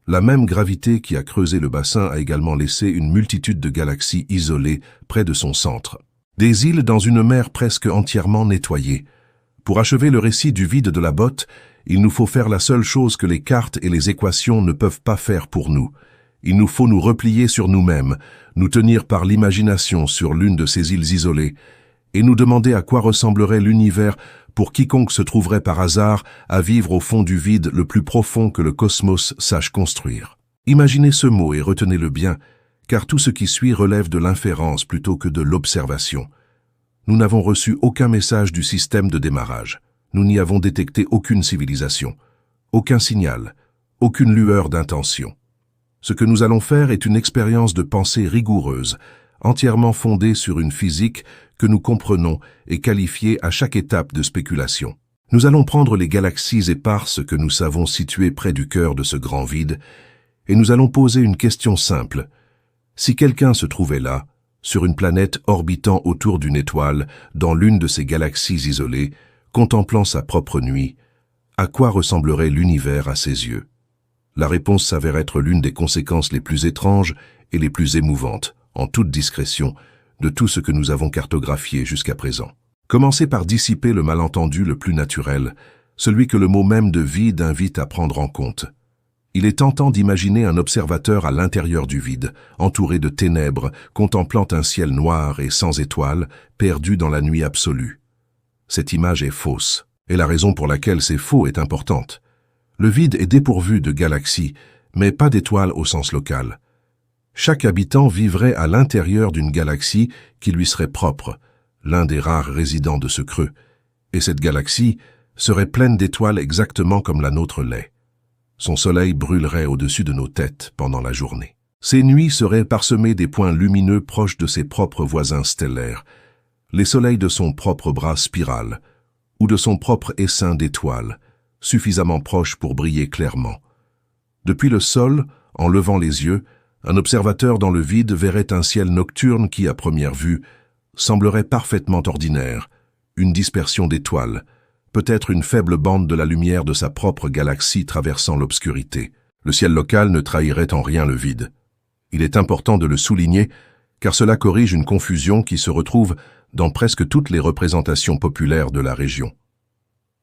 La même gravité qui a creusé le bassin a également laissé une multitude de galaxies isolées près de son centre. Des îles dans une mer presque entièrement nettoyée. Pour achever le récit du vide de la botte, il nous faut faire la seule chose que les cartes et les équations ne peuvent pas faire pour nous. Il nous faut nous replier sur nous-mêmes, nous tenir par l'imagination sur l'une de ces îles isolées, et nous demander à quoi ressemblerait l'univers pour quiconque se trouverait par hasard à vivre au fond du vide le plus profond que le cosmos sache construire. Imaginez ce mot et retenez-le bien, car tout ce qui suit relève de l'inférence plutôt que de l'observation. Nous n'avons reçu aucun message du système de démarrage. Nous n'y avons détecté aucune civilisation, aucun signal, aucune lueur d'intention. Ce que nous allons faire est une expérience de pensée rigoureuse, entièrement fondée sur une physique que nous comprenons et qualifiée à chaque étape de spéculation. Nous allons prendre les galaxies éparses que nous savons situées près du cœur de ce grand vide, et nous allons poser une question simple. Si quelqu'un se trouvait là, sur une planète orbitant autour d'une étoile, dans l'une de ces galaxies isolées, contemplant sa propre nuit, à quoi ressemblerait l'univers à ses yeux? La réponse s'avère être l'une des conséquences les plus étranges et les plus émouvantes, en toute discrétion, de tout ce que nous avons cartographié jusqu'à présent. Commencez par dissiper le malentendu le plus naturel, celui que le mot même de vide invite à prendre en compte. Il est tentant d'imaginer un observateur à l'intérieur du vide, entouré de ténèbres, contemplant un ciel noir et sans étoiles, perdu dans la nuit absolue. Cette image est fausse, et la raison pour laquelle c'est faux est importante. Le vide est dépourvu de galaxies, mais pas d'étoiles au sens local. Chaque habitant vivrait à l'intérieur d'une galaxie qui lui serait propre, l'un des rares résidents de ce creux, et cette galaxie serait pleine d'étoiles exactement comme la nôtre l'est. Son soleil brûlerait au-dessus de nos têtes pendant la journée. Ses nuits seraient parsemées des points lumineux proches de ses propres voisins stellaires, les soleils de son propre bras spiral, ou de son propre essaim d'étoiles, suffisamment proches pour briller clairement. Depuis le sol, en levant les yeux, un observateur dans le vide verrait un ciel nocturne qui, à première vue, semblerait parfaitement ordinaire, une dispersion d'étoiles, peut-être une faible bande de la lumière de sa propre galaxie traversant l'obscurité. Le ciel local ne trahirait en rien le vide. Il est important de le souligner, car cela corrige une confusion qui se retrouve dans presque toutes les représentations populaires de la région.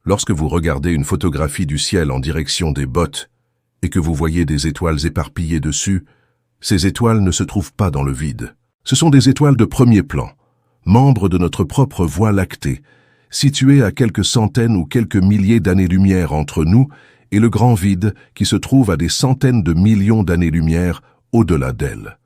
Lorsque vous regardez une photographie du ciel en direction des bottes, et que vous voyez des étoiles éparpillées dessus, ces étoiles ne se trouvent pas dans le vide. Ce sont des étoiles de premier plan, membres de notre propre Voie lactée, situées à quelques centaines ou quelques milliers d'années-lumière entre nous et le grand vide qui se trouve à des centaines de millions d'années-lumière au-delà d'elle.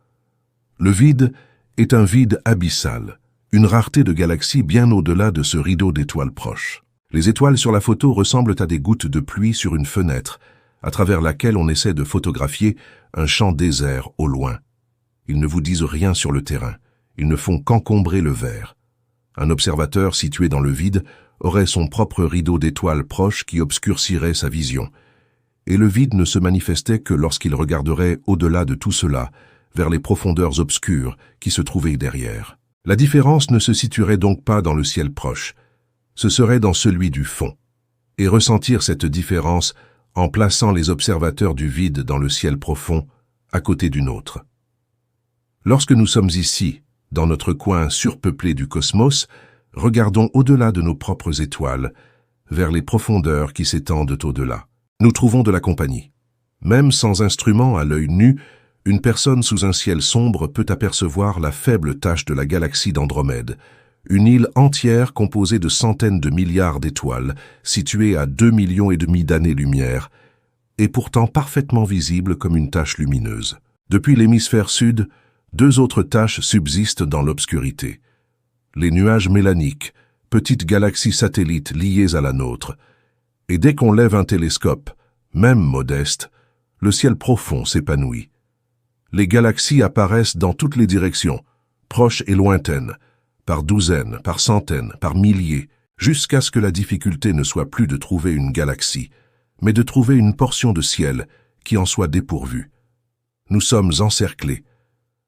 Le vide est un vide abyssal, une rareté de galaxies bien au-delà de ce rideau d'étoiles proches. Les étoiles sur la photo ressemblent à des gouttes de pluie sur une fenêtre, à travers laquelle on essaie de photographier un champ désert au loin. Ils ne vous disent rien sur le terrain, ils ne font qu'encombrer le verre. Un observateur situé dans le vide aurait son propre rideau d'étoiles proches qui obscurcirait sa vision. Et le vide ne se manifestait que lorsqu'il regarderait au-delà de tout cela, vers les profondeurs obscures qui se trouvaient derrière. La différence ne se situerait donc pas dans le ciel proche, ce serait dans celui du fond. Et ressentir cette différence en plaçant les observateurs du vide dans le ciel profond, à côté d'une autre. Lorsque nous sommes ici, dans notre coin surpeuplé du cosmos, regardons au-delà de nos propres étoiles, vers les profondeurs qui s'étendent au-delà. Nous trouvons de la compagnie. Même sans instrument à l'œil nu, une personne sous un ciel sombre peut apercevoir la faible tache de la galaxie d'Andromède, une île entière composée de centaines de milliards d'étoiles, située à 2,5 millions d'années-lumière, et pourtant parfaitement visible comme une tache lumineuse. Depuis l'hémisphère sud, 2 autres taches subsistent dans l'obscurité. Les nuages mélaniques, petites galaxies satellites liées à la nôtre. Et dès qu'on lève un télescope, même modeste, le ciel profond s'épanouit. Les galaxies apparaissent dans toutes les directions, proches et lointaines, par douzaines, par centaines, par milliers, jusqu'à ce que la difficulté ne soit plus de trouver une galaxie, mais de trouver une portion de ciel qui en soit dépourvue. Nous sommes encerclés.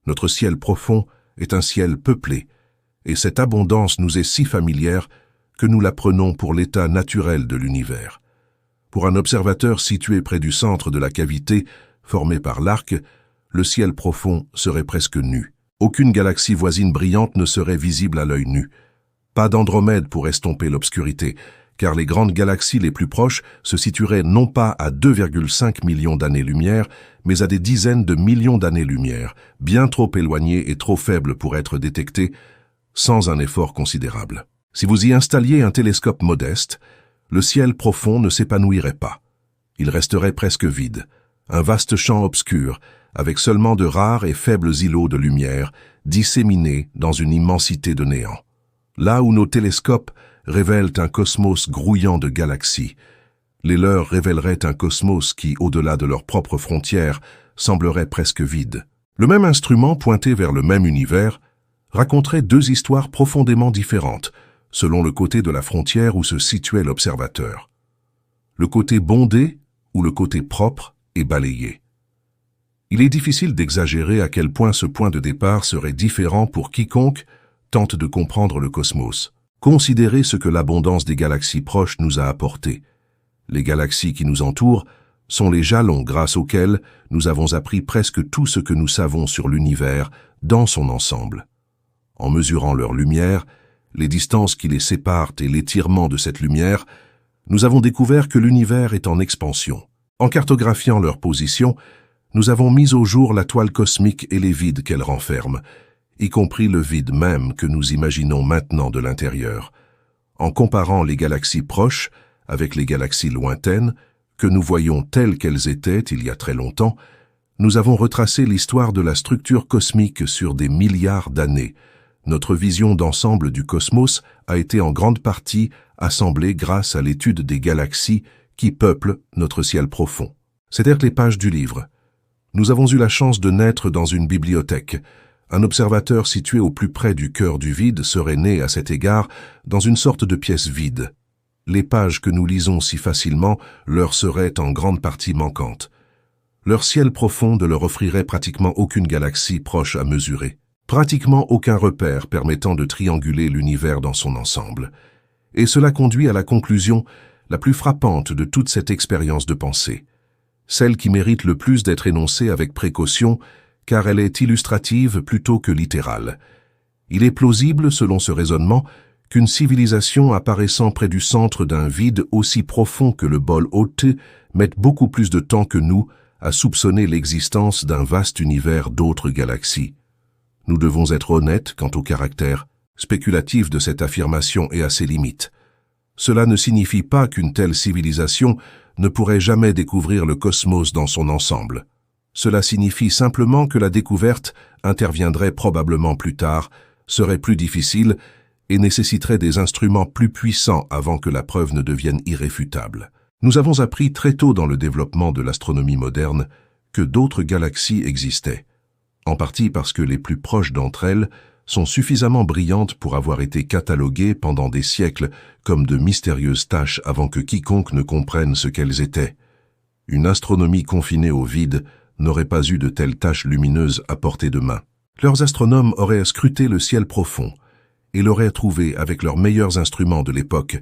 Notre ciel profond est un ciel peuplé, et cette abondance nous est si familière que nous la prenons pour l'état naturel de l'univers. Pour un observateur situé près du centre de la cavité, formée par l'arc, le ciel profond serait presque nu. Aucune galaxie voisine brillante ne serait visible à l'œil nu. Pas d'Andromède pour estomper l'obscurité, car les grandes galaxies les plus proches se situeraient non pas à 2,5 millions d'années-lumière, mais à des dizaines de millions d'années-lumière, bien trop éloignées et trop faibles pour être détectées, sans un effort considérable. Si vous y installiez un télescope modeste, le ciel profond ne s'épanouirait pas. Il resterait presque vide, un vaste champ obscur, avec seulement de rares et faibles îlots de lumière, disséminés dans une immensité de néant. Là où nos télescopes révèlent un cosmos grouillant de galaxies, les leurs révéleraient un cosmos qui, au-delà de leurs propres frontières, semblerait presque vide. Le même instrument pointé vers le même univers raconterait 2 histoires profondément différentes, selon le côté de la frontière où se situait l'observateur. Le côté bondé ou le côté propre et balayé. Il est difficile d'exagérer à quel point ce point de départ serait différent pour quiconque tente de comprendre le cosmos. Considérez ce que l'abondance des galaxies proches nous a apporté. Les galaxies qui nous entourent sont les jalons grâce auxquels nous avons appris presque tout ce que nous savons sur l'univers dans son ensemble. En mesurant leur lumière, les distances qui les séparent et l'étirement de cette lumière, nous avons découvert que l'univers est en expansion. En cartographiant leur position, nous avons mis au jour la toile cosmique et les vides qu'elle renferme, y compris le vide même que nous imaginons maintenant de l'intérieur. En comparant les galaxies proches avec les galaxies lointaines, que nous voyons telles qu'elles étaient il y a très longtemps, nous avons retracé l'histoire de la structure cosmique sur des milliards d'années. Notre vision d'ensemble du cosmos a été en grande partie assemblée grâce à l'étude des galaxies qui peuplent notre ciel profond. C'est-à-dire les pages du livre. Nous avons eu la chance de naître dans une bibliothèque. Un observateur situé au plus près du cœur du vide serait né à cet égard dans une sorte de pièce vide. Les pages que nous lisons si facilement leur seraient en grande partie manquantes. Leur ciel profond ne leur offrirait pratiquement aucune galaxie proche à mesurer. Pratiquement aucun repère permettant de trianguler l'univers dans son ensemble. Et cela conduit à la conclusion la plus frappante de toute cette expérience de pensée. Celle qui mérite le plus d'être énoncée avec précaution, car elle est illustrative plutôt que littérale. Il est plausible, selon ce raisonnement, qu'une civilisation apparaissant près du centre d'un vide aussi profond que le bol Oort mette beaucoup plus de temps que nous à soupçonner l'existence d'un vaste univers d'autres galaxies. Nous devons être honnêtes quant au caractère spéculatif de cette affirmation et à ses limites. Cela ne signifie pas qu'une telle civilisation ne pourrait jamais découvrir le cosmos dans son ensemble. Cela signifie simplement que la découverte interviendrait probablement plus tard, serait plus difficile et nécessiterait des instruments plus puissants avant que la preuve ne devienne irréfutable. Nous avons appris très tôt dans le développement de l'astronomie moderne que d'autres galaxies existaient, en partie parce que les plus proches d'entre elles sont suffisamment brillantes pour avoir été cataloguées pendant des siècles comme de mystérieuses taches avant que quiconque ne comprenne ce qu'elles étaient. Une astronomie confinée au vide n'aurait pas eu de telles taches lumineuses à portée de main. Leurs astronomes auraient scruté le ciel profond et l'auraient trouvé avec leurs meilleurs instruments de l'époque,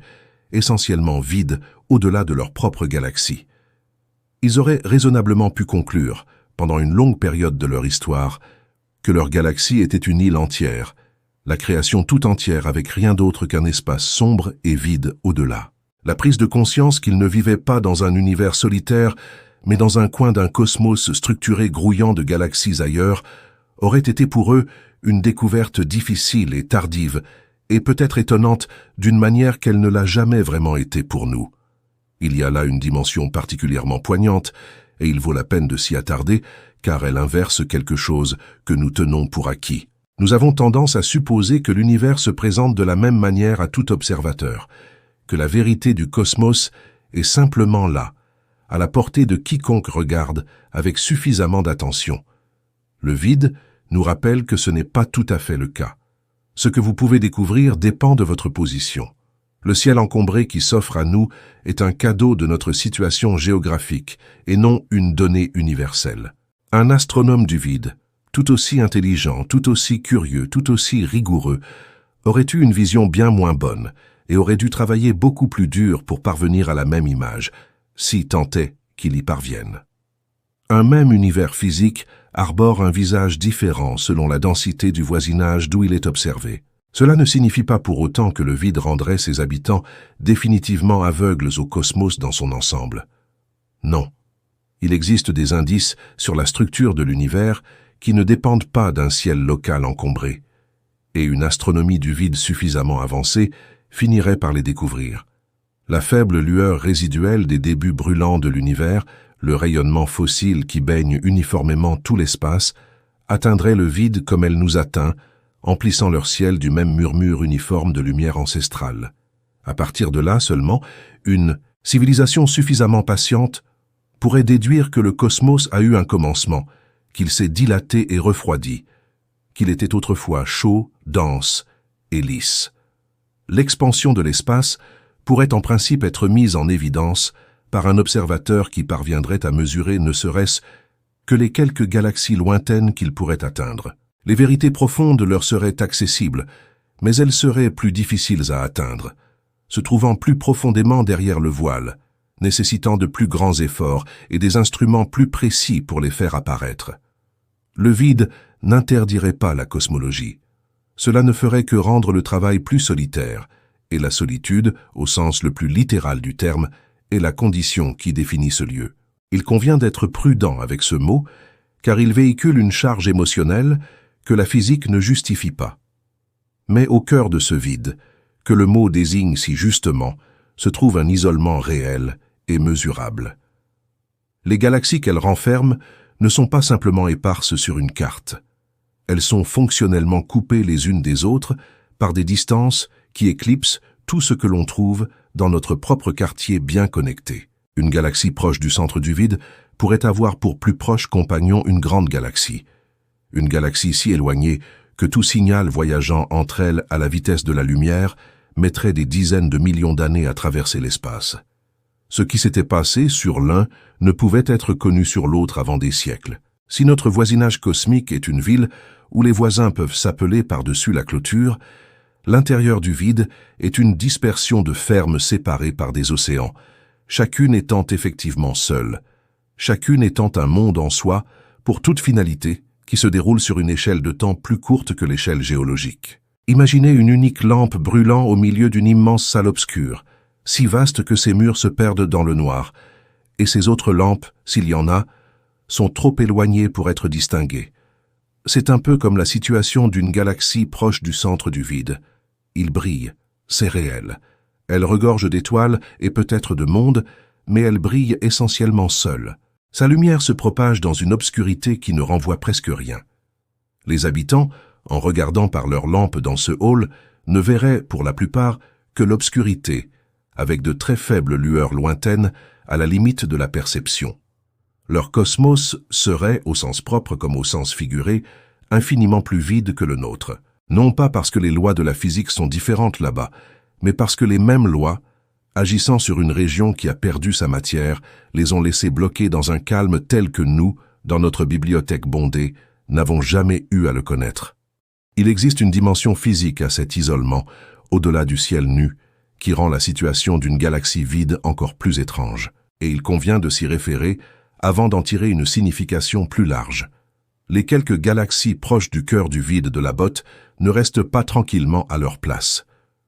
essentiellement vide au-delà de leur propre galaxie. Ils auraient raisonnablement pu conclure, pendant une longue période de leur histoire, que leur galaxie était une île entière, la création tout entière avec rien d'autre qu'un espace sombre et vide au-delà. La prise de conscience qu'ils ne vivaient pas dans un univers solitaire, mais dans un coin d'un cosmos structuré grouillant de galaxies ailleurs, aurait été pour eux une découverte difficile et tardive, et peut-être étonnante d'une manière qu'elle ne l'a jamais vraiment été pour nous. Il y a là une dimension particulièrement poignante, et il vaut la peine de s'y attarder, car elle inverse quelque chose que nous tenons pour acquis. Nous avons tendance à supposer que l'univers se présente de la même manière à tout observateur, que la vérité du cosmos est simplement là, à la portée de quiconque regarde avec suffisamment d'attention. Le vide nous rappelle que ce n'est pas tout à fait le cas. Ce que vous pouvez découvrir dépend de votre position. Le ciel encombré qui s'offre à nous est un cadeau de notre situation géographique et non une donnée universelle. Un astronome du vide, tout aussi intelligent, tout aussi curieux, tout aussi rigoureux, aurait eu une vision bien moins bonne et aurait dû travailler beaucoup plus dur pour parvenir à la même image, si tant est qu'il y parvienne. Un même univers physique arbore un visage différent selon la densité du voisinage d'où il est observé. Cela ne signifie pas pour autant que le vide rendrait ses habitants définitivement aveugles au cosmos dans son ensemble. Non. Il existe des indices sur la structure de l'univers qui ne dépendent pas d'un ciel local encombré, et une astronomie du vide suffisamment avancée finirait par les découvrir. La faible lueur résiduelle des débuts brûlants de l'univers, le rayonnement fossile qui baigne uniformément tout l'espace, atteindrait le vide comme elle nous atteint, emplissant leur ciel du même murmure uniforme de lumière ancestrale. À partir de là seulement, une civilisation suffisamment patiente pourrait déduire que le cosmos a eu un commencement, qu'il s'est dilaté et refroidi, qu'il était autrefois chaud, dense et lisse. L'expansion de l'espace pourrait en principe être mise en évidence par un observateur qui parviendrait à mesurer ne serait-ce que les quelques galaxies lointaines qu'il pourrait atteindre. Les vérités profondes leur seraient accessibles, mais elles seraient plus difficiles à atteindre, se trouvant plus profondément derrière le voile, nécessitant de plus grands efforts et des instruments plus précis pour les faire apparaître. Le vide n'interdirait pas la cosmologie. Cela ne ferait que rendre le travail plus solitaire, et la solitude, au sens le plus littéral du terme, est la condition qui définit ce lieu. Il convient d'être prudent avec ce mot, car il véhicule une charge émotionnelle que la physique ne justifie pas. Mais au cœur de ce vide, que le mot désigne si justement, se trouve un isolement réel et mesurable. Les galaxies qu'elles renferment ne sont pas simplement éparses sur une carte. Elles sont fonctionnellement coupées les unes des autres par des distances qui éclipsent tout ce que l'on trouve dans notre propre quartier bien connecté. Une galaxie proche du centre du vide pourrait avoir pour plus proche compagnon une grande galaxie. Une galaxie si éloignée que tout signal voyageant entre elles à la vitesse de la lumière mettrait des dizaines de millions d'années à traverser l'espace. Ce qui s'était passé sur l'un ne pouvait être connu sur l'autre avant des siècles. Si notre voisinage cosmique est une ville où les voisins peuvent s'appeler par-dessus la clôture, l'intérieur du vide est une dispersion de fermes séparées par des océans, chacune étant effectivement seule, chacune étant un monde en soi, pour toute finalité, qui se déroule sur une échelle de temps plus courte que l'échelle géologique. Imaginez une unique lampe brûlant au milieu d'une immense salle obscure, si vaste que ses murs se perdent dans le noir, et ces autres lampes, s'il y en a, sont trop éloignées pour être distinguées. C'est un peu comme la situation d'une galaxie proche du centre du vide. Il brille, c'est réel. Elle regorge d'étoiles et peut-être de mondes, mais elle brille essentiellement seule. Sa lumière se propage dans une obscurité qui ne renvoie presque rien. Les habitants, en regardant par leurs lampes dans ce hall, ne verraient, pour la plupart, que l'obscurité, avec de très faibles lueurs lointaines, à la limite de la perception. Leur cosmos serait, au sens propre comme au sens figuré, infiniment plus vide que le nôtre. Non pas parce que les lois de la physique sont différentes là-bas, mais parce que les mêmes lois, agissant sur une région qui a perdu sa matière, les ont laissés bloqués dans un calme tel que nous, dans notre bibliothèque bondée, n'avons jamais eu à le connaître. Il existe une dimension physique à cet isolement, au-delà du ciel nu, qui rend la situation d'une galaxie vide encore plus étrange, et il convient de s'y référer avant d'en tirer une signification plus large. Les quelques galaxies proches du cœur du vide de la botte ne restent pas tranquillement à leur place.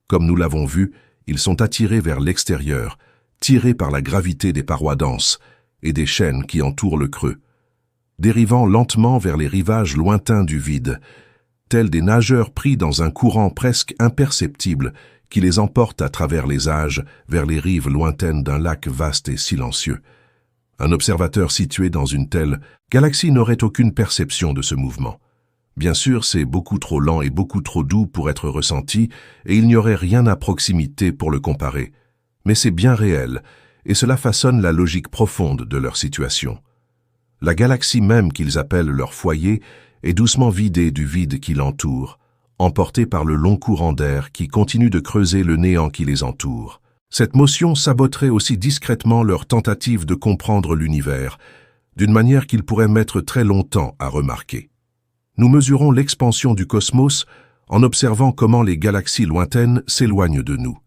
Comme nous l'avons vu, ils sont attirés vers l'extérieur, tirés par la gravité des parois denses et des chaînes qui entourent le creux, dérivant lentement vers les rivages lointains du vide, tels des nageurs pris dans un courant presque imperceptible qui les emporte à travers les âges vers les rives lointaines d'un lac vaste et silencieux. Un observateur situé dans une telle galaxie n'aurait aucune perception de ce mouvement. Bien sûr, c'est beaucoup trop lent et beaucoup trop doux pour être ressenti, et il n'y aurait rien à proximité pour le comparer. Mais c'est bien réel, et cela façonne la logique profonde de leur situation. La galaxie même qu'ils appellent leur foyer est doucement vidée du vide qui l'entoure, emportée par le long courant d'air qui continue de creuser le néant qui les entoure. Cette motion saboterait aussi discrètement leur tentative de comprendre l'univers, d'une manière qu'ils pourraient mettre très longtemps à remarquer. Nous mesurons l'expansion du cosmos en observant comment les galaxies lointaines s'éloignent de nous.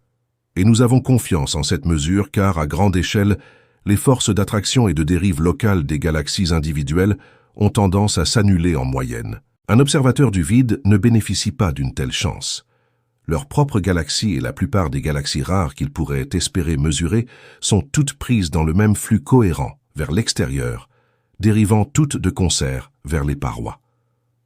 Et nous avons confiance en cette mesure car, à grande échelle, les forces d'attraction et de dérive locales des galaxies individuelles ont tendance à s'annuler en moyenne. Un observateur du vide ne bénéficie pas d'une telle chance. Leur propre galaxie et la plupart des galaxies rares qu'ils pourraient espérer mesurer sont toutes prises dans le même flux cohérent vers l'extérieur, dérivant toutes de concert vers les parois.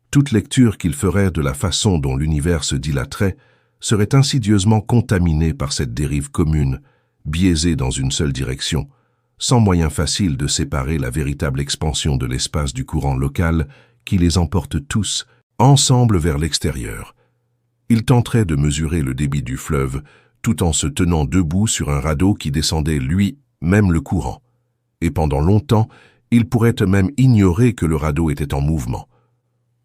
Toute lecture qu'ils feraient de la façon dont l'univers se dilaterait serait insidieusement contaminée par cette dérive commune, biaisée dans une seule direction, sans moyen facile de séparer la véritable expansion de l'espace du courant local qui les emporte tous, ensemble vers l'extérieur. Ils tenteraient de mesurer le débit du fleuve, tout en se tenant debout sur un radeau qui descendait lui-même le courant. Et pendant longtemps, ils pourraient même ignorer que le radeau était en mouvement.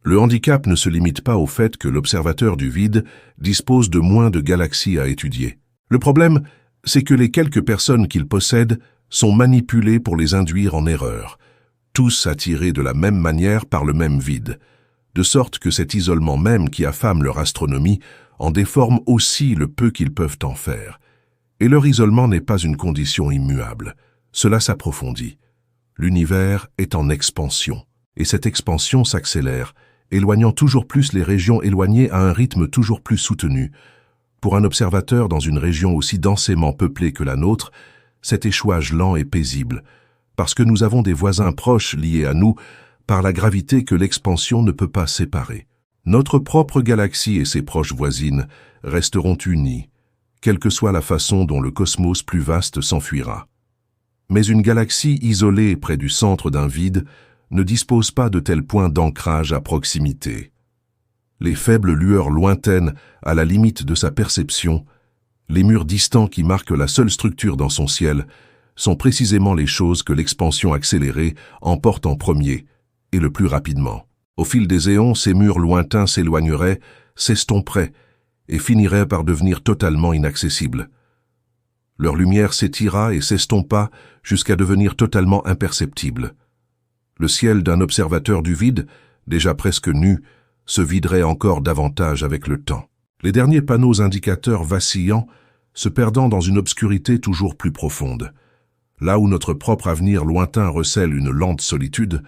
Le handicap ne se limite pas au fait que l'observateur du vide dispose de moins de galaxies à étudier. Le problème, c'est que les quelques personnes qu'il possède sont manipulées pour les induire en erreur, tous attirés de la même manière par le même vide, de sorte que cet isolement même qui affame leur astronomie en déforme aussi le peu qu'ils peuvent en faire. Et leur isolement n'est pas une condition immuable, cela s'approfondit. L'univers est en expansion, et cette expansion s'accélère, éloignant toujours plus les régions éloignées à un rythme toujours plus soutenu. Pour un observateur dans une région aussi densément peuplée que la nôtre, cet échouage lent est paisible, parce que nous avons des voisins proches liés à nous par la gravité que l'expansion ne peut pas séparer. Notre propre galaxie et ses proches voisines resteront unies, quelle que soit la façon dont le cosmos plus vaste s'enfuira. Mais une galaxie isolée près du centre d'un vide ne dispose pas de tels points d'ancrage à proximité. Les faibles lueurs lointaines à la limite de sa perception, les murs distants qui marquent la seule structure dans son ciel, sont précisément les choses que l'expansion accélérée emporte en premier, et le plus rapidement. Au fil des éons, ces murs lointains s'éloigneraient, s'estomperaient, et finiraient par devenir totalement inaccessibles. Leur lumière s'étira et s'estompa jusqu'à devenir totalement imperceptible. Le ciel d'un observateur du vide, déjà presque nu, se viderait encore davantage avec le temps. Les derniers panneaux indicateurs vacillants, se perdant dans une obscurité toujours plus profonde. Là où notre propre avenir lointain recèle une lente solitude,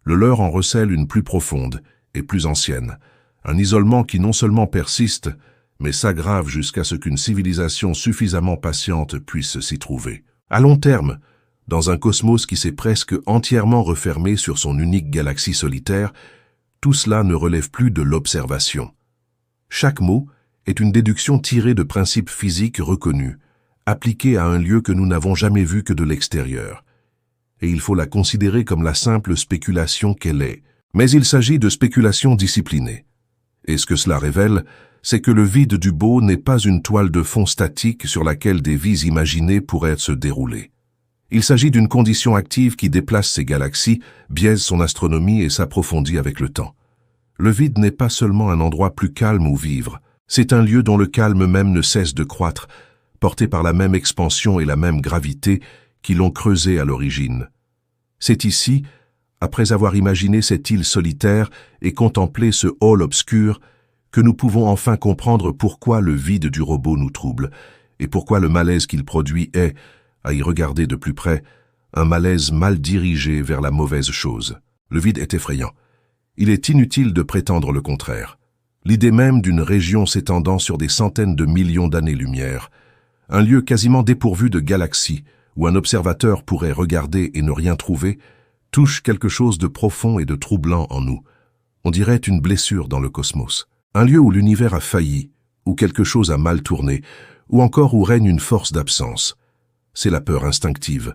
le leur en recèle une plus profonde et plus ancienne, un isolement qui non seulement persiste, mais s'aggrave jusqu'à ce qu'une civilisation suffisamment patiente puisse s'y trouver. À long terme, dans un cosmos qui s'est presque entièrement refermé sur son unique galaxie solitaire, tout cela ne relève plus de l'observation. Chaque mot est une déduction tirée de principes physiques reconnus, appliqués à un lieu que nous n'avons jamais vu que de l'extérieur. Et il faut la considérer comme la simple spéculation qu'elle est. Mais il s'agit de spéculation disciplinée. Et ce que cela révèle, c'est que le vide du beau n'est pas une toile de fond statique sur laquelle des vies imaginées pourraient se dérouler. Il s'agit d'une condition active qui déplace ces galaxies, biaise son astronomie et s'approfondit avec le temps. Le vide n'est pas seulement un endroit plus calme où vivre, c'est un lieu dont le calme même ne cesse de croître, porté par la même expansion et la même gravité qui l'ont creusé à l'origine. C'est ici, après avoir imaginé cette île solitaire et contemplé ce hall obscur, que nous pouvons enfin comprendre pourquoi le vide du robot nous trouble, et pourquoi le malaise qu'il produit est, à y regarder de plus près, un malaise mal dirigé vers la mauvaise chose. Le vide est effrayant. Il est inutile de prétendre le contraire. L'idée même d'une région s'étendant sur des centaines de millions d'années-lumière, un lieu quasiment dépourvu de galaxies, où un observateur pourrait regarder et ne rien trouver, touche quelque chose de profond et de troublant en nous. On dirait une blessure dans le cosmos. Un lieu où l'univers a failli, où quelque chose a mal tourné, ou encore où règne une force d'absence. C'est la peur instinctive.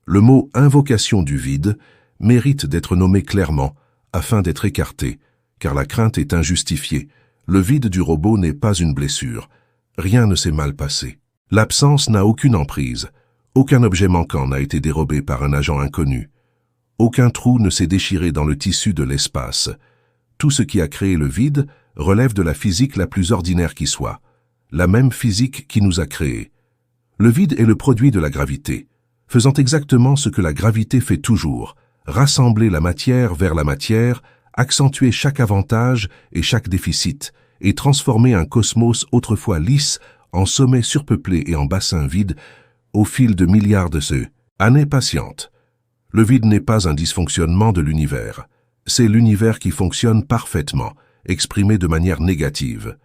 Le mot « invocation du vide » mérite d'être nommé clairement, afin d'être écarté, car la crainte est injustifiée. Le vide du robot n'est pas une blessure. Rien ne s'est mal passé. L'absence n'a aucune emprise. Aucun objet manquant n'a été dérobé par un agent inconnu. Aucun trou ne s'est déchiré dans le tissu de l'espace. Tout ce qui a créé le vide relève de la physique la plus ordinaire qui soit, la même physique qui nous a créés. Le vide est le produit de la gravité, faisant exactement ce que la gravité fait toujours, rassembler la matière vers la matière, accentuer chaque avantage et chaque déficit, et transformer un cosmos autrefois lisse en sommet surpeuplé et en bassin vide au fil de milliards de années patientes. Le vide n'est pas un dysfonctionnement de l'univers, c'est l'univers qui fonctionne parfaitement, exprimé de manière négative.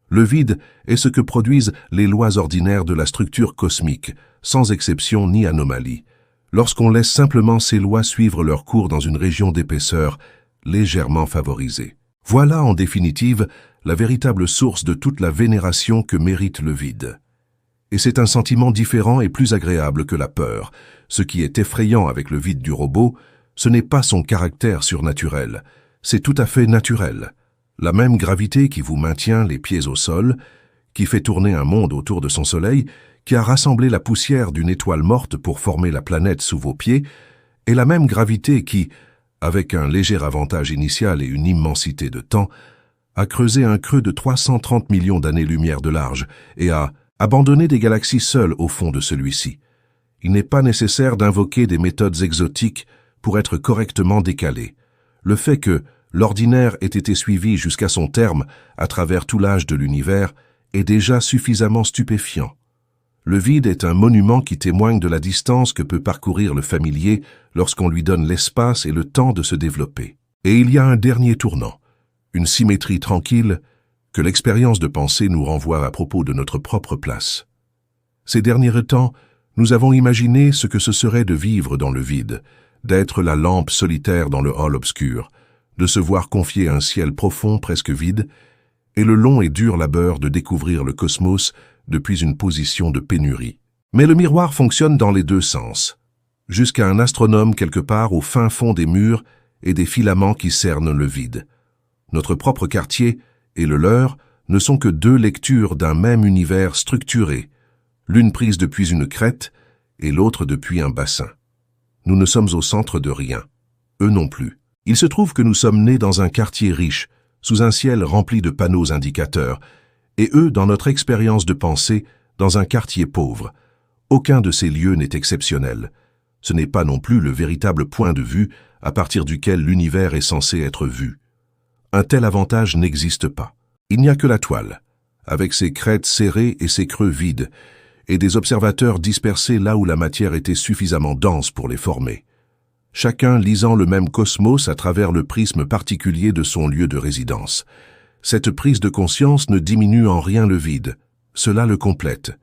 Le vide est ce que produisent les lois ordinaires de la structure cosmique, sans exception ni anomalie, lorsqu'on laisse simplement ces lois suivre leur cours dans une région d'épaisseur légèrement favorisée. Voilà en définitive la véritable source de toute la vénération que mérite le vide. Et c'est un sentiment différent et plus agréable que la peur. Ce qui est effrayant avec le vide du robot, ce n'est pas son caractère surnaturel, c'est tout à fait naturel. La même gravité qui vous maintient les pieds au sol, qui fait tourner un monde autour de son soleil, qui a rassemblé la poussière d'une étoile morte pour former la planète sous vos pieds, est la même gravité qui, avec un léger avantage initial et une immensité de temps, a creusé un creux de 330 millions d'années-lumière de large et a abandonné des galaxies seules au fond de celui-ci. Il n'est pas nécessaire d'invoquer des méthodes exotiques pour être correctement décalé. Le fait que l'ordinaire ait été suivi jusqu'à son terme à travers tout l'âge de l'univers est déjà suffisamment stupéfiant. Le vide est un monument qui témoigne de la distance que peut parcourir le familier lorsqu'on lui donne l'espace et le temps de se développer. Et il y a un dernier tournant, une symétrie tranquille que l'expérience de pensée nous renvoie à propos de notre propre place. Ces derniers temps, nous avons imaginé ce que ce serait de vivre dans le vide, d'être la lampe solitaire dans le hall obscur, de se voir confier un ciel profond presque vide, et le long et dur labeur de découvrir le cosmos depuis une position de pénurie. Mais le miroir fonctionne dans les deux sens, jusqu'à un astronome quelque part au fin fond des murs et des filaments qui cernent le vide. Notre propre quartier et le leur ne sont que deux lectures d'un même univers structuré, l'une prise depuis une crête et l'autre depuis un bassin. Nous ne sommes au centre de rien, eux non plus. Il se trouve que nous sommes nés dans un quartier riche, sous un ciel rempli de panneaux indicateurs, et eux, dans notre expérience de pensée, dans un quartier pauvre. Aucun de ces lieux n'est exceptionnel. Ce n'est pas non plus le véritable point de vue à partir duquel l'univers est censé être vu. Un tel avantage n'existe pas. Il n'y a que la toile, avec ses crêtes serrées et ses creux vides, et des observateurs dispersés là où la matière était suffisamment dense pour les former. Chacun lisant le même cosmos à travers le prisme particulier de son lieu de résidence. Cette prise de conscience ne diminue en rien le vide, cela le complète.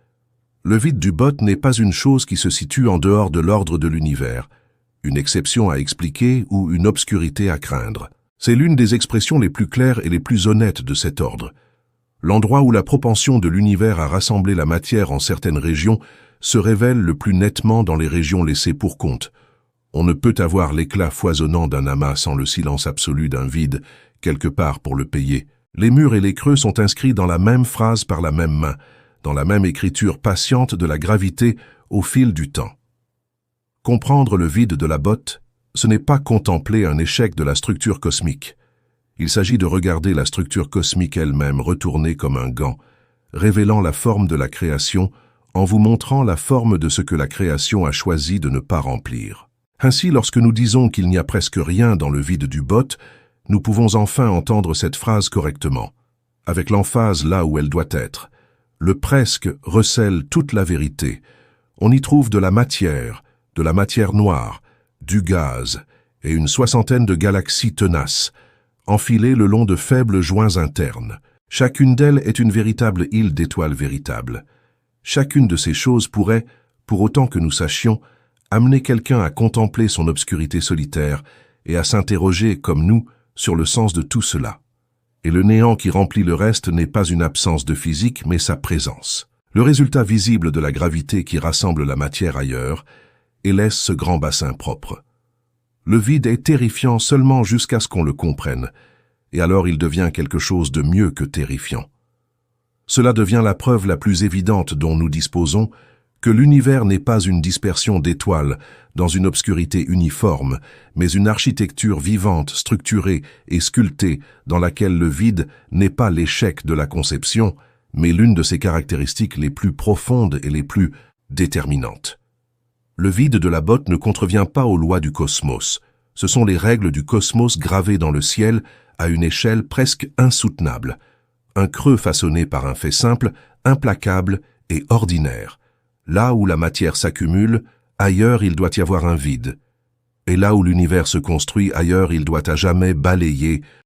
Le vide du bot n'est pas une chose qui se situe en dehors de l'ordre de l'univers, une exception à expliquer ou une obscurité à craindre. C'est l'une des expressions les plus claires et les plus honnêtes de cet ordre. L'endroit où la propension de l'univers à rassembler la matière en certaines régions se révèle le plus nettement dans les régions laissées pour compte. On ne peut avoir l'éclat foisonnant d'un amas sans le silence absolu d'un vide, quelque part pour le payer. Les murs et les creux sont inscrits dans la même phrase par la même main, dans la même écriture patiente de la gravité au fil du temps. Comprendre le vide de la botte, ce n'est pas contempler un échec de la structure cosmique. Il s'agit de regarder la structure cosmique elle-même retournée comme un gant, révélant la forme de la création en vous montrant la forme de ce que la création a choisi de ne pas remplir. Ainsi, lorsque nous disons qu'il n'y a presque rien dans le vide du bot, nous pouvons enfin entendre cette phrase correctement, avec l'emphase là où elle doit être. Le presque recèle toute la vérité. On y trouve de la matière noire, du gaz et une soixantaine de galaxies tenaces, enfilées le long de faibles joints internes. Chacune d'elles est une véritable île d'étoiles véritables. Chacune de ces choses pourrait, pour autant que nous sachions, amener quelqu'un à contempler son obscurité solitaire et à s'interroger, comme nous, sur le sens de tout cela. Et le néant qui remplit le reste n'est pas une absence de physique, mais sa présence. Le résultat visible de la gravité qui rassemble la matière ailleurs et laisse ce grand bassin propre. Le vide est terrifiant seulement jusqu'à ce qu'on le comprenne, et alors il devient quelque chose de mieux que terrifiant. Cela devient la preuve la plus évidente dont nous disposons que l'univers n'est pas une dispersion d'étoiles dans une obscurité uniforme, mais une architecture vivante, structurée et sculptée dans laquelle le vide n'est pas l'échec de la conception, mais l'une de ses caractéristiques les plus profondes et les plus déterminantes. Le vide de la botte ne contrevient pas aux lois du cosmos. Ce sont les règles du cosmos gravées dans le ciel à une échelle presque insoutenable. Un creux façonné par un fait simple, implacable et ordinaire. Là où la matière s'accumule, ailleurs il doit y avoir un vide. Et là où l'univers se construit, ailleurs il doit à jamais balayer